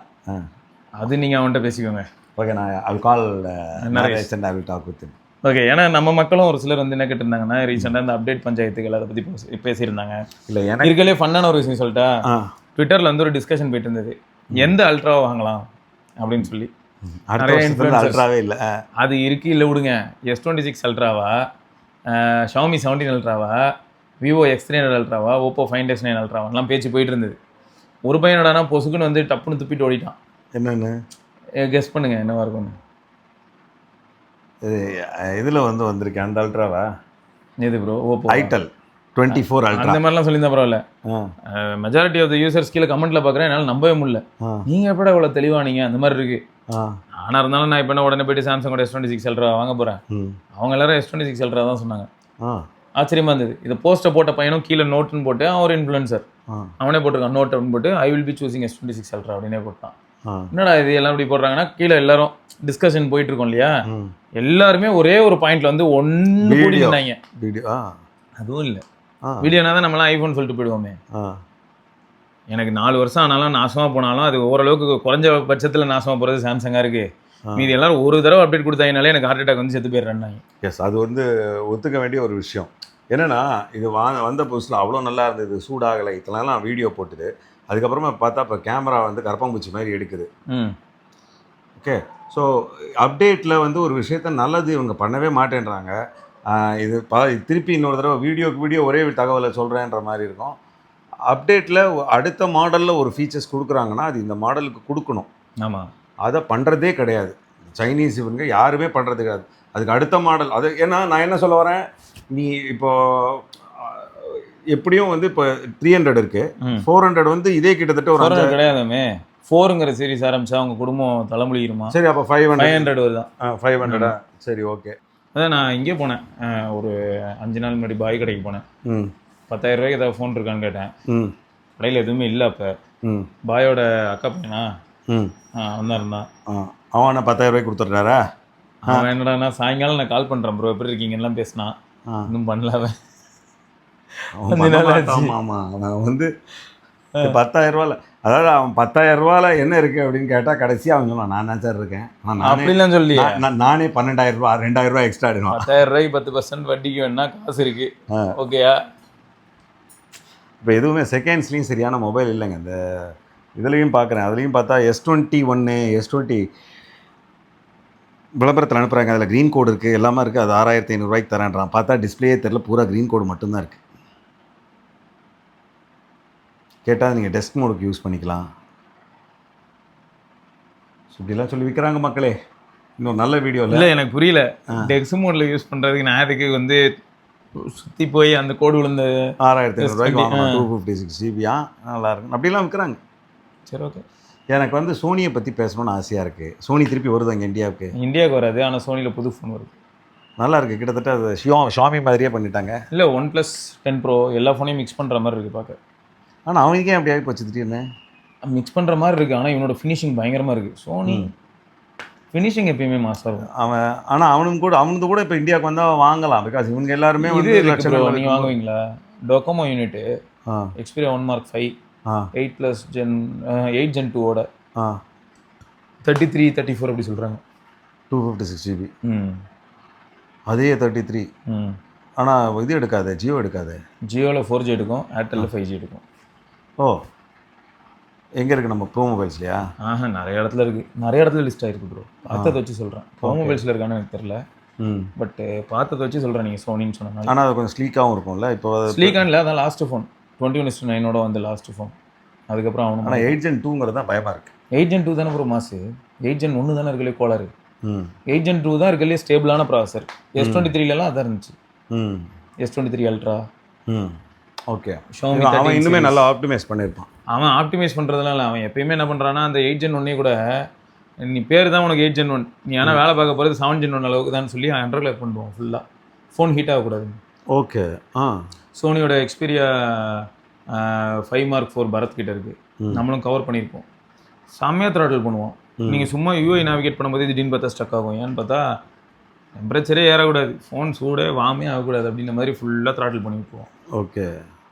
S1: அது நீங்கள் அவன்கிட்ட பேசிக்கோங்க.
S2: ஓகே, நான் I call Naresh and I will talk with him.
S1: Okay, ஏன்னா நம்ம மக்களும் ஒரு சிலர் வந்து என்ன கேட்டிருந்தாங்கன்னா, ரீசெண்டாக இந்த அப்டேட் பஞ்சாயத்துகள் அதை பற்றி பேசியிருந்தாங்க. இல்லை எனக்கு இருக்கலே ஃபன்னான ஒரு விஷயம் சொல்லிட்டா, ட்விட்டரில் வந்து ஒரு டிஸ்கஷன் போயிட்டு இருந்தது, எந்த அல்ட்ராவை வாங்கலாம் அப்படின்னு சொல்லி.
S2: அல்ட்ராவே இல்லை
S1: அது இருக்கு, இல்லை விடுங்க, S26 அல்ட்ராவா, Xiaomi 17 அல்ட்ராவா, Vivo X300 அல்ட்ராவா, Oppo Find X9 அல்ட்ராவாலாம் பேச்சு போயிட்டு இருந்தது. ஒரு பையனோடனா பொசுக்குன்னு வந்து டப்புன்னு துப்பிட்டு ஓடிட்டான். என்னென்னு கெஸ் பண்ணுங்க என்னவா இருக்கும்னு?
S2: இதில் வந்து வந்திருக்கு அந்த அல்ட்ராவா.
S1: எது ப்ரோ? Oppo
S2: ஐட்டல் 24 அல்ட்ரா
S1: அந்த மாதிரிலாம் சொல்லியிருந்தா பரவாயில்ல. மெஜாரிட்டி ஆஃப் த யூசர்ஸ் கீழே கமெண்ட்டில் பார்க்குறேன், என்னால் நம்பவே முடியல. நீங்கள் எப்படா இவ்வளோ தெளிவானீங்க அந்த மாதிரி இருக்குது. ஆனால் இருந்தாலும் நான் இப்போ என்ன உடனே போய்ட்டு சாம்சங்கோட S26 அல்ட்ரா வாங்க போகிறேன். அவங்க எல்லாரும் S26 அல்ட்ரா தான் சொன்னாங்க. ஆச்சரியமாக இருந்தது. இதை போஸ்ட்டை போட்ட பையனும் கீழே நோட்டுன்னு போட்டு, அவன் ஒரு இன்ஃப்ளூயன்சர், அவனே போட்டிருக்கான் நோட் அப்படின்னு போட்டு, I will be choosing S26 ultra அப்படின்னே போட்டான். என்னடா இது எல்லாம் இப்படி போடுறாங்கன்னா, கீழே எல்லாரும் டிஸ்கஷன் போயிட்டு இருக்கோம் இல்லையா, எல்லாருமே ஒரே ஒரு பாயிண்ட்ல வந்து ஒன்று கூடினாங்க. அதுவும் இல்லை, வீடியோனா தான் நம்மளாம் ஐஃபோன் சொல்லிட்டு போயிடுவோமே. எனக்கு 4 வருஷம் ஆனாலும் நாசமாக போனாலும் அது ஓரளவுக்கு குறைஞ்ச பட்சத்தில் நாசமாக போகிறது சாம்சங்காக இருக்குது. மீதி எல்லாரும் ஒரு தடவை அப்டேட் கொடுத்தாங்கனாலே எனக்கு ஹார்ட் அட்டாக் வந்து செத்து போயிடுறேன்.
S2: எஸ், அது வந்து ஒத்துக்க வேண்டிய ஒரு விஷயம். என்னென்னா இது வந்த புதுசில் அவ்வளோ நல்லா இருந்தது, சூடாகலை, இதெல்லாம் வீடியோ போட்டுது. அதுக்கப்புறமா பார்த்தா இப்போ கேமரா வந்து கரப்பாம்பூச்சி மாதிரி எடுக்குது. ஓகே, ஸோ அப்டேட்டில் வந்து ஒரு விஷயத்த நல்லது இவங்க பண்ணவே மாட்டேன்றாங்க. இது திருப்பி இன்னொரு தடவை வீடியோ ஒரே தகவலை சொல்கிறேன்ற மாதிரி இருக்கும். அப்டேட்டில் அடுத்த மாடலில் ஒரு ஃபீச்சர்ஸ் கொடுக்குறாங்கன்னா அது இந்த மாடலுக்கு கொடுக்கணும்.
S1: ஆமாம்,
S2: அதை பண்ணுறதே கிடையாது சைனீஸ். இவங்க யாருமே பண்ணுறது கிடையாது. அதுக்கு அடுத்த மாடல் அது. ஏன்னா நான் என்ன சொல்ல வரேன், நீ இப்போது எப்படியும் வந்து இப்போ 300 இருக்குது, 400 வந்து இதே கிட்டத்தட்ட ஒரு
S1: 400 கிடையாதுமே. 4ங்கிற சீரிஸ் ஆரம்பிச்சா அவங்க குடும்பம் தலைமொழிக்குமா?
S2: சரி, அப்போ 500
S1: வருதான்.
S2: 500 சரி, ஓகே.
S1: அதான் நான் இங்கே போனேன், ஒரு 5 நாள் முன்னாடி பாய் கடைக்கு போனேன். 10,000 ரூபாய்க்கு ஏதாவது ஃபோன் இருக்கான்னு கேட்டேன். கடையில் எதுவுமே இல்லை. அப்போ பாயோட அக்கா பையனா அவன் தான் இருந்தான்.
S2: அவனை 10,000 ரூபாய்க்கு கொடுத்துட்றாரா?
S1: அவன் என்னடா சாயங்காலம் நான் கால் பண்ணுறேன் ப்ரோ எப்படி இருக்கீங்கலாம் பேசினான். இன்னும் பண்ணல அவன்.
S2: ஆமாம், நான் வந்து 10,000 ரூபாயில், அதாவது அவன் 10,000 ரூபாயில் என்ன இருக்குது அப்படின்னு கேட்டால் கடைசியாக அவன் சொன்னான் நான் தான் சார் இருக்கேன்.
S1: அப்படிலாம் சொல்லி
S2: நானே 12,000 ரூபா 2,000 ரூபா எக்ஸ்ட்ரா எடுக்கணும்.
S1: 10,000 ரூபாய்க்கு 10% வட்டிக்கு வேணுன்னா காசு இருக்குது. ஓகேயா?
S2: இப்போ எதுவுமே செகண்ட்ஸ்லேயும் சரியான மொபைல் இல்லைங்க. இந்த இதுலேயும் பார்க்குறேன், அதுலேயும் பார்த்தா S21 S20 விளம்பரத்தில் அனுப்புகிறாங்க. அதில் க்ரீன் கோடு இருக்குது, எல்லாமே இருக்குது. அது 6,500 ரூபாய்க்கு தரேன்றான். பார்த்தா டிஸ்பிளேயே தெரியல, பூரா க்ரீன் கோடு மட்டும்தான் இருக்குது. கேட்டால் நீங்கள் டெஸ்க் மோடுக்கு யூஸ் பண்ணிக்கலாம். இப்படிலாம் சொல்லி விற்கிறாங்க மக்களே. இன்னொரு நல்ல வீடியோ
S1: இல்லை, எனக்கு புரியல. டெஸ்க் மோடில் யூஸ் பண்ணுறதுக்கு நான் அதுக்கு வந்து சுற்றி போய் அந்த கோடு விழுந்த
S2: 6,500 ரூபாய்க்கு 256 ஜிபியா நல்லா இருக்கும் அப்படிலாம் விற்கிறாங்க.
S1: சரி, ஓகே.
S2: எனக்கு வந்து சோனியை பற்றி பேசணும்னு ஆசையாக இருக்குது. சோனி திருப்பி வருது அங்கே இந்தியாவுக்கு
S1: வராது. ஆனால் சோனியில் புது ஃபோன் வருது,
S2: நல்லா இருக்குது. கிட்டத்தட்ட அது ஷாமி மாதிரியே பண்ணிட்டாங்க.
S1: இல்லை, OnePlus 10 Pro எல்லா ஃபோனையும் மிக்ஸ் பண்ணுற மாதிரி இருக்குது பார்க்க.
S2: ஆனால் அவனுக்கே அப்படி ஆகி போச்சு திடீர்னு.
S1: மிக்ஸ் பண்ணுற மாதிரி இருக்குது. ஆனால் இவனோட ஃபினிஷிங் பயங்கரமாக இருக்குது. சோனி ஃபினிஷிங் எப்பயுமே மாசாக இருக்கும்.
S2: ஆனால் அவனுக்கு கூட இப்போ இந்தியாவுக்கு வந்தால் வாங்கலாம். பிகாஸ் இவங்க எல்லாருமே வந்து
S1: நீங்கள் வாங்குவீங்களா? Docomo unit Xperia 1 Mark 5 8 Gen 2ஓட 33 34 அப்படி சொல்கிறாங்க.
S2: 256 ஜிபி அதே 33. ஆனால் இது எடுக்காது, ஜியோ எடுக்காது.
S1: ஜியோவில் 4G எடுக்கும், ஏர்டெல்லில் 5G எடுக்கும்.
S2: ஓ, எங்கே இருக்குது நம்ம ப்ரோ மொபைல்ஸ்லையா?
S1: நிறைய இடத்துல இருக்குது, நிறைய இடத்துல லிஸ்ட் ஆகிருக்கு ப்ரோ. பார்த்ததை வச்சு சொல்கிறேன். ப்ரோ மொபைல்ஸில் இருக்கான்னு எனக்கு தெரில, பட் பார்த்ததை வச்சு சொல்கிறேன். நீங்கள் சோனின்னு சொன்னாங்க.
S2: ஆனால் அது கொஞ்சம் ஸ்லீக்காகவும் இருக்கும்ல. இப்போ
S1: ஸ்லீக்காக இல்லை, அதான் லாஸ்ட்டு ஃபோன் 21:9 வந்து லாஸ்ட்டு ஃபோன். அதுக்கப்புறம் அவனு.
S2: ஆனால் 8 Gen 2ங்கிறது தான் பயமாக இருக்குது.
S1: 8 Gen 2 தானே ப்ரோ மாசு. 8 Gen 1 தானே இருக்கலே கோளாறு. 8 Gen 2 தான் இருக்கலே ஸ்டேபிளான ப்ராசஸர். S23லலாம் அதான் இருந்துச்சு. S23 ultra.
S2: ஓகே, அவன் இன்னுமே நல்லா ஆப்டிமைஸ் பண்ணியிருப்பான்.
S1: அவன் ஆப்டிமைஸ் பண்ணுறதுனால அவன் எப்பயுமே என்ன பண்ணுறான்னா, அந்த 8 Gen 1 கூட நீ பேர் தான் உனக்கு 8 Gen 1, நீ ஆனால் வேலை பார்க்க போகிறது 7 Gen 1 அளவுக்கு தான் சொல்லி அண்டர்கிளேர் பண்ணுவோம் ஃபுல்லாக. ஃபோன் ஹீட் ஆகக்கூடாது.
S2: ஓகே.
S1: சோனியோட எக்ஸ்பீரியா 5 Mark 4 பரத் கிட்ட இருக்குது, நம்மளும் கவர் பண்ணியிருப்போம். செம்மையாக த்ராட்டில் பண்ணுவோம். நீங்கள் சும்மா யூஐ நேவிகேட் பண்ணும்போது திடீர்னு பார்த்தா ஸ்டக் ஆகும். ஏன்னு பார்த்தா டெம்பரேச்சரே ஏறக்கூடாது, ஃபோன் சூடே வாமே ஆகக்கூடாது அப்படின்ற மாதிரி ஃபுல்லாக த்ராட்டில் பண்ணி விட்டுருவோம்.
S2: ஓகே.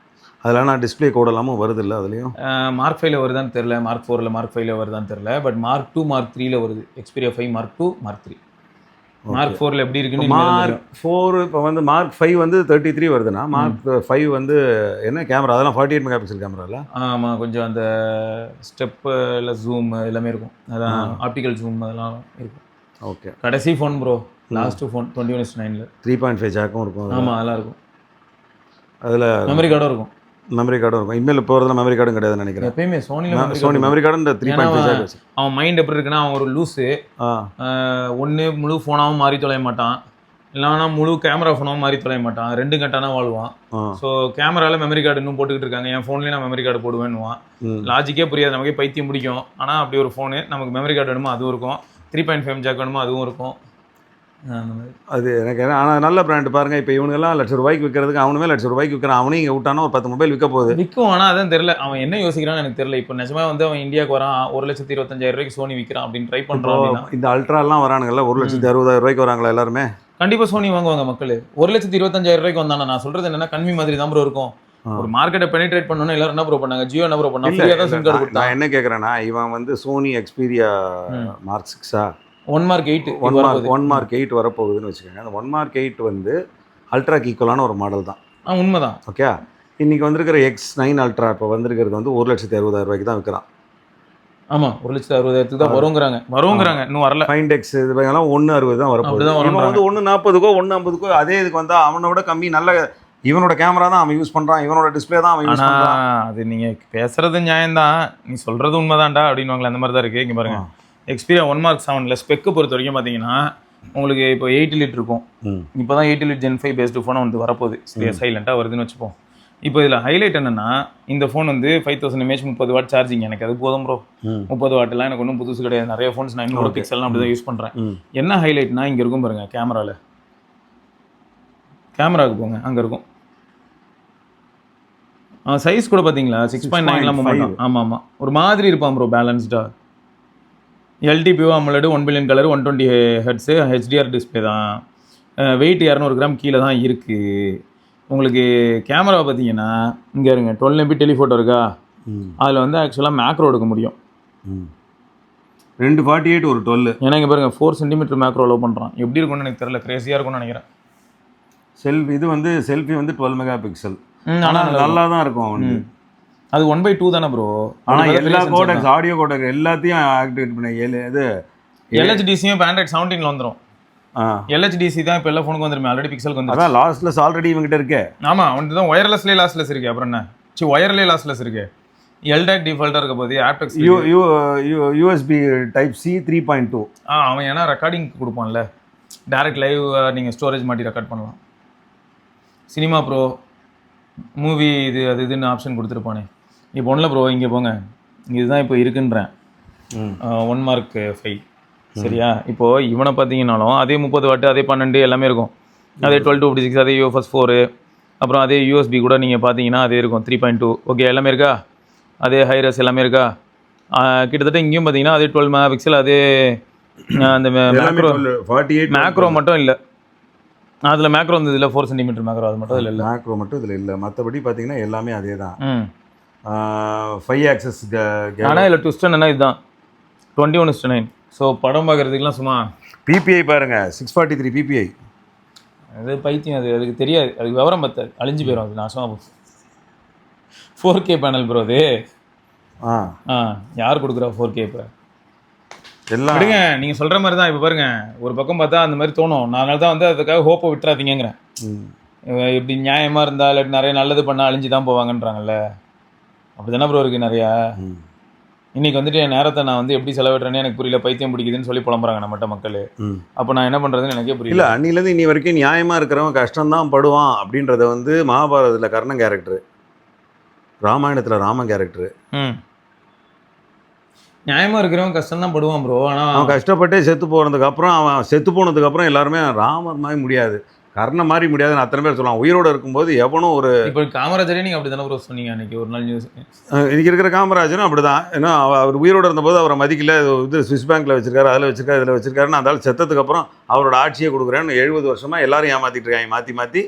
S2: அதெல்லாம் நான் டிஸ்பிளே கோட் எல்லாமும் வருது இல்லை அதுலேயும்?
S1: Mark 5 வருதான்னு தெரில, Mark 4 Mark 5 வருதான்னு தெரில, பட் Mark 2 Mark 3 வருது. Xperia 5 Mark 2 Mark 3. Mark 4 எப்படி இருக்குன்னு
S2: Mark 4 இப்போ வந்து Mark 5 வந்து 33 வருதுன்னா Mark 5 வந்து என்ன கேமரா? அதெல்லாம் 48 மெகா பிக்சல் கேமரால?
S1: ஆமாம், கொஞ்சம் அந்த ஸ்டெப்பு இல்லை ஜூம் எல்லாமே இருக்கும், அதான் ஆப்டிக்கல் ஜூம் அதெல்லாம் இருக்கும்.
S2: ஓகே.
S1: கடைசி ஃபோன் ப்ரோ, லாஸ்ட்டு ஃபோன் 21:9
S2: 3.5 ஜாக்கும் இருக்கும்.
S1: ஆமாம், அதெல்லாம் இருக்கும்.
S2: அதில்
S1: மெமரி கார்டும் இருக்கும்.
S2: மெமரி கார்டும் இருக்கும். இனிமேல் போகிறதுல மெமரி கார்டும் கிடையாதுன்னு நினைக்கிறேன்.
S1: எப்பயுமே
S2: சோனி மெமரி கார்டு இந்த 3.5 ஜாக்.
S1: அவன் மைண்ட் எப்படி இருக்குன்னா, அவன் ஒரு லூஸு. ஒன்று முழு ஃபோனாகவும் மாறி தொலைய மாட்டான், இல்லைனா முழு கேமரா ஃபோனாகவும் மாறி தொலைய மாட்டான், 2 கட்டானா வாழ்வான். ஸோ கேமராவில் மெமரி கார்டு இன்னும் போட்டுக்கிட்டு இருக்காங்க, என் ஃபோன்லேயே நான் மெமரி கார்டு போடுவேன்னுவான். லாஜிக்கே புரியாது, நமக்கே பைத்தியம் பிடிக்கும். ஆனால் அப்படி ஒரு ஃபோனு நமக்கு மெமரி கார்டு வேணுமோ அதுவும் இருக்கும், 3.5 ஜாக் வேணுமோ அதுவும் இருக்கும். அந்த மாதிரி
S2: அது எனக்கு. ஆனால் நல்ல பிராண்ட் பாருங்கள். இப்போ இவனுங்கெல்லாம் ₹1,00,000 விற்கிறதுக்கு அவனுமே ₹1,00,000 விற்கிறான். அவனையும் இங்கே விட்டானா ஒரு 10 மொபைல் விற்க போகுது.
S1: விற்கும். ஆனால் அதான் தெரியல அவன் என்ன யோசிக்கிறான்னு எனக்கு தெரியல. இப்போ நிஜமாக வந்து அவன் இந்தியாவுக்கு வரான், ₹1,25,000 சோனி விற்கிறான் அப்படின்னு ட்ரை பண்ணுறான். இந்த
S2: அல்ட்ராலாம் வரானுங்கல்ல, ₹1,60,000 வராங்களா எல்லாருமே?
S1: கண்டிப்பாக சோனி வாங்குவாங்க மக்கள். ₹1,25,000 வந்தானா? நான் சொல்கிறது என்னன்னா, கன்வி மாதிரி தான் ப்ரோ இருக்கும். ஒரு மார்க்கெட்டை பெனிட்ரேட் பண்ணணும். எல்லாரும் என்ன ப்ரோ பண்ணாங்க? ஜியோ என்ன ப்ரோ பண்ணாங்க? ஃப்ரீயாக தான் சிம் கார்டு கொடுத்தாங்க.
S2: நான் என்ன கேட்குறேன்னா, இவன் வந்து Sony Xperia Mark 6
S1: 1 Mark 8
S2: 1 Mark 8 வரப்போகுதுன்னு வச்சுக்கோங்க. அந்த 1 Mark 8 வந்து அல்ட்ராக்கு ஈக்குவலான ஒரு மாடல் தான்.
S1: உண்மைதான்.
S2: ஓகே. இன்றைக்கி வந்திருக்கிற X9 அல்ட்ரா இப்போ வந்திருக்கிறது வந்து ₹1,60,000 தான் விற்கிறான்.
S1: ஆமாம், 1,60,000 தான் வருங்கிறாங்க. இன்னும் வரல.
S2: Find X இது எல்லாம் 1,60 தான் வரப்போகுது. இவன் வந்து 1,40 1,50 அதே இதுக்கு வந்தால் அவனோட கம்மி. நல்ல இவனோட கேமரா தான் அவன் யூஸ் பண்ணுறான், இவனோட டிஸ்பிளே தான் அவன் யூஸ் பண்ணுறான்.
S1: அது நீங்கள் பேசுறது நியாயம்தான், நீ சொல்கிறது உண்மைதான்டா அப்படின்வாங்களே, அந்த மாதிரி தான் இருக்குது. இங்கே பாருங்கள், எக்ஸ்பீரியா 1 Mark 7 ஸ்பெக்கு பொறுத்த வரைக்கும் பார்த்தீங்கன்னா உங்களுக்கு இப்போ 8 லிட்டர் இருக்கும். இப்போ தான் 8 லிட்டர் Gen 5 பேஸ்டு ஃபோனை வந்து வரப்போகுது, சைலண்ட்டாக வருதுன்னு வச்சுப்போம். இப்போ இதில் ஹைலைட் என்னென்னா, இந்த ஃபோன் வந்து 5000 mAh 30 வாட் சார்ஜிங். எனக்கு அது போதும் ப்ரோ. 30 வாட்டெல்லாம் எனக்கு ஒன்றும் புதுசு கிடையாது. நிறைய ஃபோன்ஸ் நான் இன்னொரு பிக்சல்லாம் அப்படி தான் யூஸ் பண்ணுறேன். என்ன ஹைலைட்னா, இங்கே இருக்கும் பாருங்கள், கேமராவுக்கு போங்க, அங்கே இருக்கும். சைஸ் கூட பார்த்தீங்களா 6.9 மூமெண்ட். ஆமாம், ஒரு மாதிரி இருப்பான் ப்ரோ, பேலன்ஸ்டாக. LTPO AMOLED 1 billion colour 120 Hz HDR display தான். வெயிட் 200 கிராம் கீழே தான் இருக்குது. உங்களுக்கு கேமரா பார்த்தீங்கன்னா இங்கே இருங்க, 12 MP டெலிஃபோட்டோ இருக்கா, அதில் வந்து ஆக்சுவலாக மேக்ரோ எடுக்க முடியும்.
S2: 248 ஒரு 12.
S1: ஏன்னா இங்கே பாருங்கள் 4 cm மேக்ரோ அலோவ் பண்ணுறான். எப்படி இருக்கும்னு எனக்கு தெரியல, கிரேசியாக இருக்கும்னு நினைக்கிறேன்.
S2: இது வந்து செல்ஃபி வந்து 12 மெகா பிக்சல். ஆனால் நல்லா தான் இருக்கும் அவனுக்கு.
S1: அது 1/2 தானே ப்ரோ.
S2: ஆனால் எல்லா கோடெக்ஸ், ஆடியோ கோடெக்ஸ் எல்லாத்தையும் ஆக்டிவேட் பண்ண இது
S1: LHDCயும் இப்போ Android 17 வந்துடும். LHDC தான் இப்போ எல்லா ஃபோனுக்கு வந்துருமே, ஆல்ரெடி பிக்சலுக்கு வந்து.
S2: அதான் லாஸ்ட்லெஸ் ஆல்ரெடி இவங்ககிட்ட இருக்கு.
S1: ஆமாம், அவனுக்கு தான் ஒயர்லெஸ்லேயே லாஸ்ட்லெஸ் இருக்குது. அப்புறம் என்ன ஒயர்லேயே லாஸ்ட்லெஸ் இருக்குது. LDAC டிஃபால்ட்டாக இருக்க போது ஆப்டெக்ஸ்
S2: USB Type C 3.2.
S1: அவன் ஏன்னா ரெக்கார்டிங் கொடுப்பான்ல, டேரக்ட் லைவ் நீங்கள் ஸ்டோரேஜ் மாட்டி ரெக்கார்ட் பண்ணலாம். சினிமா ப்ரோ, மூவி இது அது இதுன்னு ஆப்ஷன் கொடுத்துருப்பானே. இப்போ ஒன்றில் ப்ரோ, இங்கே போங்க, இதுதான் இப்போ இருக்குன்றேன் 1 Mark 5. சரியா? இப்போது இவனை பார்த்தீங்கன்னாலும் அதே 30 வாட்டு, அதே 12 எல்லாமே இருக்கும். அதே 12-56, அதே UFS 4, அப்புறம் அதே USB கூட நீங்கள் பார்த்தீங்கன்னா அதே இருக்கும் 3.2. ஓகே, எல்லாமே இருக்கா? அதே ஹைரஸ் எல்லாமே இருக்கா? கிட்டத்தட்ட இங்கேயும் பார்த்தீங்கன்னா அதே 12 மெகா பிக்சல். அதே அந்த மேக்ரோ மட்டும் இல்லை, அதில் மேக்ரோ வந்து இதில் 4 cm மேக்ரோ, அது மட்டும் இதில் இல்லை.
S2: மேக்ரோ மட்டும் இதில் இல்லை, மற்றபடி பார்த்தீங்கன்னா எல்லாமே அதே தான். 5 ஆக்சஸ்.
S1: ஆனால் இதில் ட்விஸ்ட் என்னன்னா இதுதான் 21:9. ஸோ படம் பார்க்குறதுக்குலாம் சும்மா
S2: PPI பாருங்கள், 643 PPI.
S1: அது பைத்தியம், அதுக்கு தெரியாது, அதுக்கு விவரம் பத்தாது, அழிஞ்சு போயிடும். அது நாசமாக போகும். 4K பேனல் ப்ரோ அது. யார் கொடுக்குறா 4K? இப்போ எல்லாம் விடுங்க, நீங்கள் சொல்கிற மாதிரி தான். இப்போ பாருங்கள், ஒரு பக்கம் பார்த்தா அந்த மாதிரி தோணும். நான் அதனால தான் வந்து அதுக்காக ஹோப்பை விட்டுறாதீங்கிறேன். இப்படி நியாயமாக இருந்தால் இல்லாட்டி நிறைய நல்லது பண்ணால் அழிஞ்சு தான் போவாங்கன்றாங்கல்ல, அப்படி தானே ப்ரோ இருக்குது நிறையா. இன்றைக்கி வந்துட்டு என் நேரத்தை நான் வந்து எப்படி செலவிடுறேன்னு எனக்கு புரியல, பைத்தியம் பிடிக்குதுன்னு சொல்லி புலம்புறாங்க நம்மகிட்ட மக்கள். அப்போ நான் என்ன பண்ணுறதுன்னு எனக்கே புரியல.
S2: இல்லை, அன்னிலேருந்து இன்னி வரைக்கும் நியாயமாக இருக்கிறவன் கஷ்டம்தான் படுவான் அப்படின்றத வந்து மகாபாரதத்தில் கர்ணன் கேரக்டரு, ராமாயணத்தில் ராமன் கேரக்டரு.
S1: நியாயமா இருக்கிறவன் கஷ்டம் தான் படுவான் ப்ரோ. ஆனா
S2: அவன் கஷ்டப்பட்டே செத்து போனதுக்கப்புறம் அவன் செத்து போனதுக்கப்புறம் எல்லாருமே ராமர் மாதிரி முடியாது, கர்ணன் மாதிரி முடியாதுன்னு அத்தனை பேர் சொல்லுவான். உயிரோடு இருக்கும்போது எவனும் ஒரு
S1: இப்போ காமராஜரே நீங்க அப்படி தானே ப்ரோ சொன்னீங்க அன்னைக்கு ஒரு நாள் நியூஸ்.
S2: இன்னைக்கு இருக்கிற காமராஜரும் அப்படி தான். ஏன்னா அவர் உயிரோடு இருந்தபோது அவரை மதிக்கல, இது ஸ்விஸ் பேங்க்கில் வச்சிருக்காரு, அதில் வச்சிருக்காரு, இதில் வச்சிருக்காருன்னு அந்த செத்ததுக்கப்புறம் அவரோட ஆட்சியை கொடுக்குறேன்னு 70 வருஷமாக எல்லாரும் ஏமாற்றிட்டு இருக்காங்க. மாற்றி மாற்றி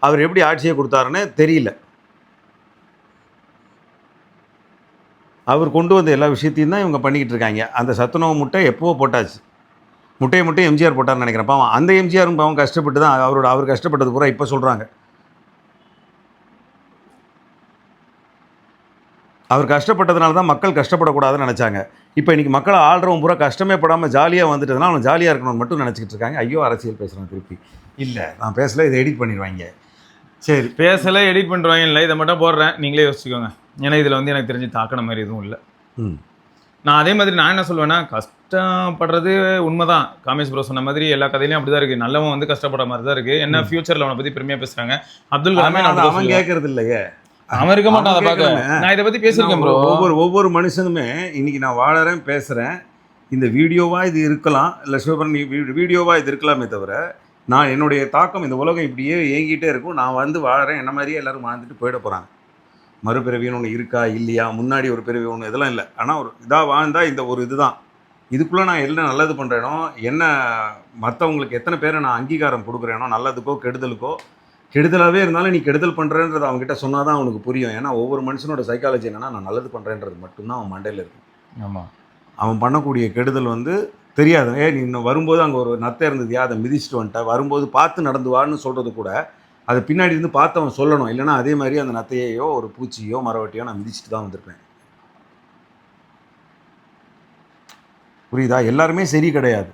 S2: அவர் எப்படி ஆட்சியை கொடுத்தாருன்னு தெரியல. அவர் கொண்டு வந்த எல்லா விஷயத்தையும் தான் இவங்க பண்ணிக்கிட்டு இருக்காங்க. அந்த சத்துணவு முட்டை எப்போவோ போட்டாச்சு. முட்டையை எம்ஜிஆர் போட்டார்னு நினைக்கிறேன். பாவம் அந்த எம்ஜிஆரும் பாவம் கஷ்டப்பட்டு தான் அவர் கஷ்டப்பட்டது பூரா இப்போ சொல்கிறாங்க. அவர் கஷ்டப்பட்டதுனால தான் மக்கள் கஷ்டப்படக்கூடாதுன்னு நினச்சாங்க. இப்போ இன்றைக்கி மக்களை ஆள்றவன் பூரா கஷ்டமே படாமல் ஜாலியாக வந்துட்டதுனால அவன் ஜாலியாக இருக்கணும்னு மட்டும் நினச்சிக்கிட்டு இருக்காங்க. ஐயோ அரசியல் பேசுகிறான் திருப்பி. இல்லை நான் பேசல, இதை எடிட் பண்ணிடுவாங்க. சரி
S1: பேசலை எடிட் பண்ணுறாங்க. இல்லை இதை மட்டும் போடுறேன், நீங்களே யோசிச்சுக்கோங்க. ஏன்னா இதில் வந்து எனக்கு தெரிஞ்சு தாக்கின மாதிரி எதுவும் இல்லை. நான் அதே மாதிரி நான் என்ன சொல்லுவேன்னா, கஷ்டப்படுறது உண்மைதான். காமேஷ் ப்ரோ சொன்ன மாதிரி எல்லா கதையிலையும் அப்படி தான் இருக்குது. நல்லவன் வந்து கஷ்டப்படுற மாதிரி தான் இருக்குது. என்ன ஃபியூச்சரில் அவனை பற்றி பெருமையாக பேசுகிறாங்க. அப்துல் கலாமே
S2: அவன் கேட்கறது இல்லையே,
S1: அவன் இருக்க மாட்டான். அதை பார்க்க நான் இதை பற்றி பேசியிருக்கேன் ப்ரோ.
S2: ஒவ்வொரு மனுஷனுமே இன்னைக்கு நான் வாழறேன் பேசுகிறேன், இந்த வீடியோவாக இது இருக்கலாம், இல்லை சிவபரன் வீடியோவாக இது இருக்கலாமே தவிர நான் என்னுடைய தாக்கம் இந்த உலகம் இப்படியே இயங்கிட்டே இருக்கும். நான் வந்து வாழறேன், என்ன மாதிரியே எல்லோரும் வாழ்ந்துட்டு போயிட போகிறாங்க. மறுபிறவின்னு ஒன்று இருக்கா இல்லையா, முன்னாடி ஒரு பிறவி ஒன்று, இதெல்லாம் இல்லை. ஆனால் ஒரு இதாக வாழ்ந்தால் இந்த ஒரு இதுதான். இதுக்குள்ளே நான் என்ன நல்லது பண்ணுறேனோ, என்ன மற்றவங்களுக்கு எத்தனை பேரை நான் அங்கீகாரம் கொடுக்குறேனோ, நல்லதுக்கோ கெடுதலுக்கோ, கெடுதலாகவே இருந்தாலும் நீ கெடுதல் பண்ணுறேன்றதை அவங்ககிட்ட சொன்னால் தான் அவனுக்கு புரியும். ஏன்னா ஒவ்வொரு மனுஷனோட சைக்காலஜி என்னென்னா, நான் நல்லது பண்ணுறேன்றது மட்டும்தான் அவன் மண்டையில் இருக்கும்.
S1: ஆமாம்,
S2: அவன் பண்ணக்கூடிய கெடுதல் வந்து தெரியாது. நீ இன்னும் வரும்போது அங்கே ஒரு நத்தை இருந்ததுயா, அதை மிதிச்சுட்டு வந்துட்டேன், வரும்போது பார்த்து நடந்து வான்னு சொல்கிறது கூட அதை பின்னாடி இருந்து பார்த்து அவன் சொல்லணும். இல்லைனா அதே மாதிரி அந்த நத்தையோ ஒரு பூச்சியோ மரவட்டியோ நான் மிதிச்சுட்டு தான் வந்திருப்பேன். புரியுதா? எல்லாருமே சரி கிடையாது,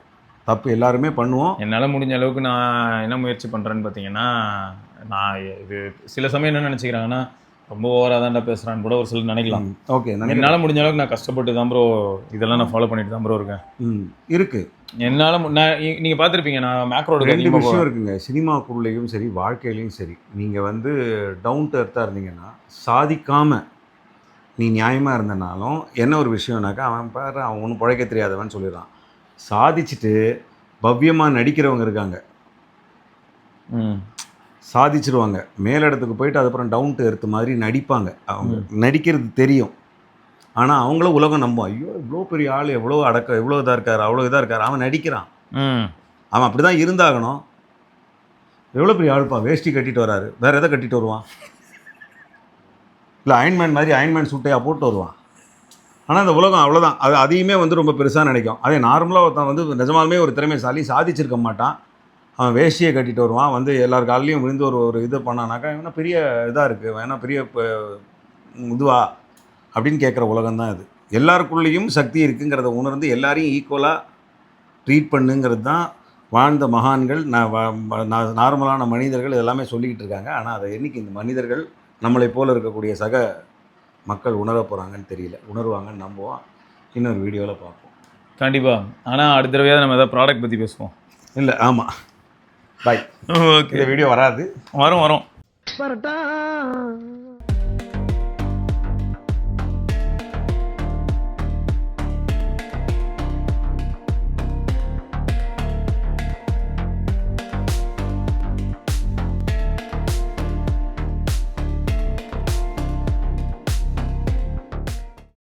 S2: தப்பு எல்லாருமே பண்ணுவோம்.
S1: என்னால் முடிஞ்ச அளவுக்கு நான் என்ன முயற்சி பண்ணுறேன்னு பார்த்தீங்கன்னா, நான் இது சில சமயம் என்ன நினச்சிக்கிறாங்கன்னா, ரொம்ப ஓவராக தான்டா பேசுகிறான்னு கூட ஒரு சிலர் நினைக்கலாம்.
S2: ஓகே,
S1: என்னால் முடிஞ்ச அளவுக்கு நான் கஷ்டப்பட்டு தான் ப்ரோ இதெல்லாம் நான் ஃபாலோ பண்ணிட்டு தான் ப்ரோ இருக்கேன்.
S2: இருக்குது
S1: என்னால் நீங்கள் பார்த்துருப்பீங்க, நான் மேக்ரோட
S2: 2 விஷயம் இருக்குங்க. சினிமாக்குள்ளேயும் சரி வாழ்க்கையிலையும் சரி, நீங்கள் வந்து டவுன் டு எர்த்தாக இருந்தீங்கன்னா, சாதிக்காமல் நீ நியாயமாக இருந்தனாலும் என்ன ஒரு விஷயம்னாக்கா, அவன் பாரு அவன் ஒன்றும் பிழைக்க தெரியாதவன் சொல்லிடுறான். சாதிச்சுட்டு பவ்யமாக நடிக்கிறவங்க இருக்காங்க, சாதிச்சிருவாங்க, மேலிடத்துக்கு போயிட்டு அதுக்கப்புறம் டவுன் டு எர்த் மாதிரி நடிப்பாங்க. அவங்க நடிக்கிறது தெரியும், ஆனால் அவங்கள உலகம் நம்பும். ஐயோ இவ்வளோ பெரிய ஆள், எவ்வளோ அடக்கம், எவ்வளோ இதாக இருக்கார், அவ்வளோ இதாக இருக்கார். அவன் நடிக்கிறான், அவன் அப்படி தான் இருந்தாகணும். எவ்வளோ பெரிய ஆளுப்பா, வேஷ்டி கட்டிட்டு வராரு, வேறு எதை கட்டிட்டு வருவான்? இல்லை அயன்மேன் மாதிரி அயன்மேன் சூட்டையாக போட்டு வருவான். ஆனால் அந்த உலகம் அவ்வளோதான், அது அதையுமே வந்து ரொம்ப பெருசாக நினைக்கும். அதே நார்மலாக ஒருத்தன் வந்து நிஜமாலுமே ஒரு திறமைசாலி சாதிச்சிருக்க மாட்டான், அவன் வேஷ்டியை கட்டிட்டு வருவான், வந்து எல்லார் காலையும் விழுந்து ஒரு இது பண்ணானாக்கா இவனா பெரிய இதாக இருக்குது, வேணா பெரிய இதுவா அப்படின்னு கேட்குற உலகம் தான் இது. எல்லாருக்குள்ளேயும் சக்தி இருக்குங்கிறத உணர்ந்து எல்லாரையும் ஈக்குவலாக ட்ரீட் பண்ணுங்கிறது தான் வாழ்ந்த மகான்கள், நார்மலான மனிதர்கள் எல்லாமே சொல்லிக்கிட்டு இருக்காங்க. ஆனால் அதை என்றைக்கு இந்த மனிதர்கள் நம்மளை போல் இருக்கக்கூடிய சக மக்கள் உணர போகிறாங்கன்னு தெரியல. உணர்வாங்கன்னு நம்புவோம். இன்னொரு வீடியோவில் பார்ப்போம் கண்டிப்பாக. ஆனால் அடுத்த தடவையாக நம்ம ஏதாவது ப்ராடக்ட் பற்றி பேசுவோம். இல்லை ஆமாம், பாய். ஓகே, இந்த வீடியோ வராது, வரும்.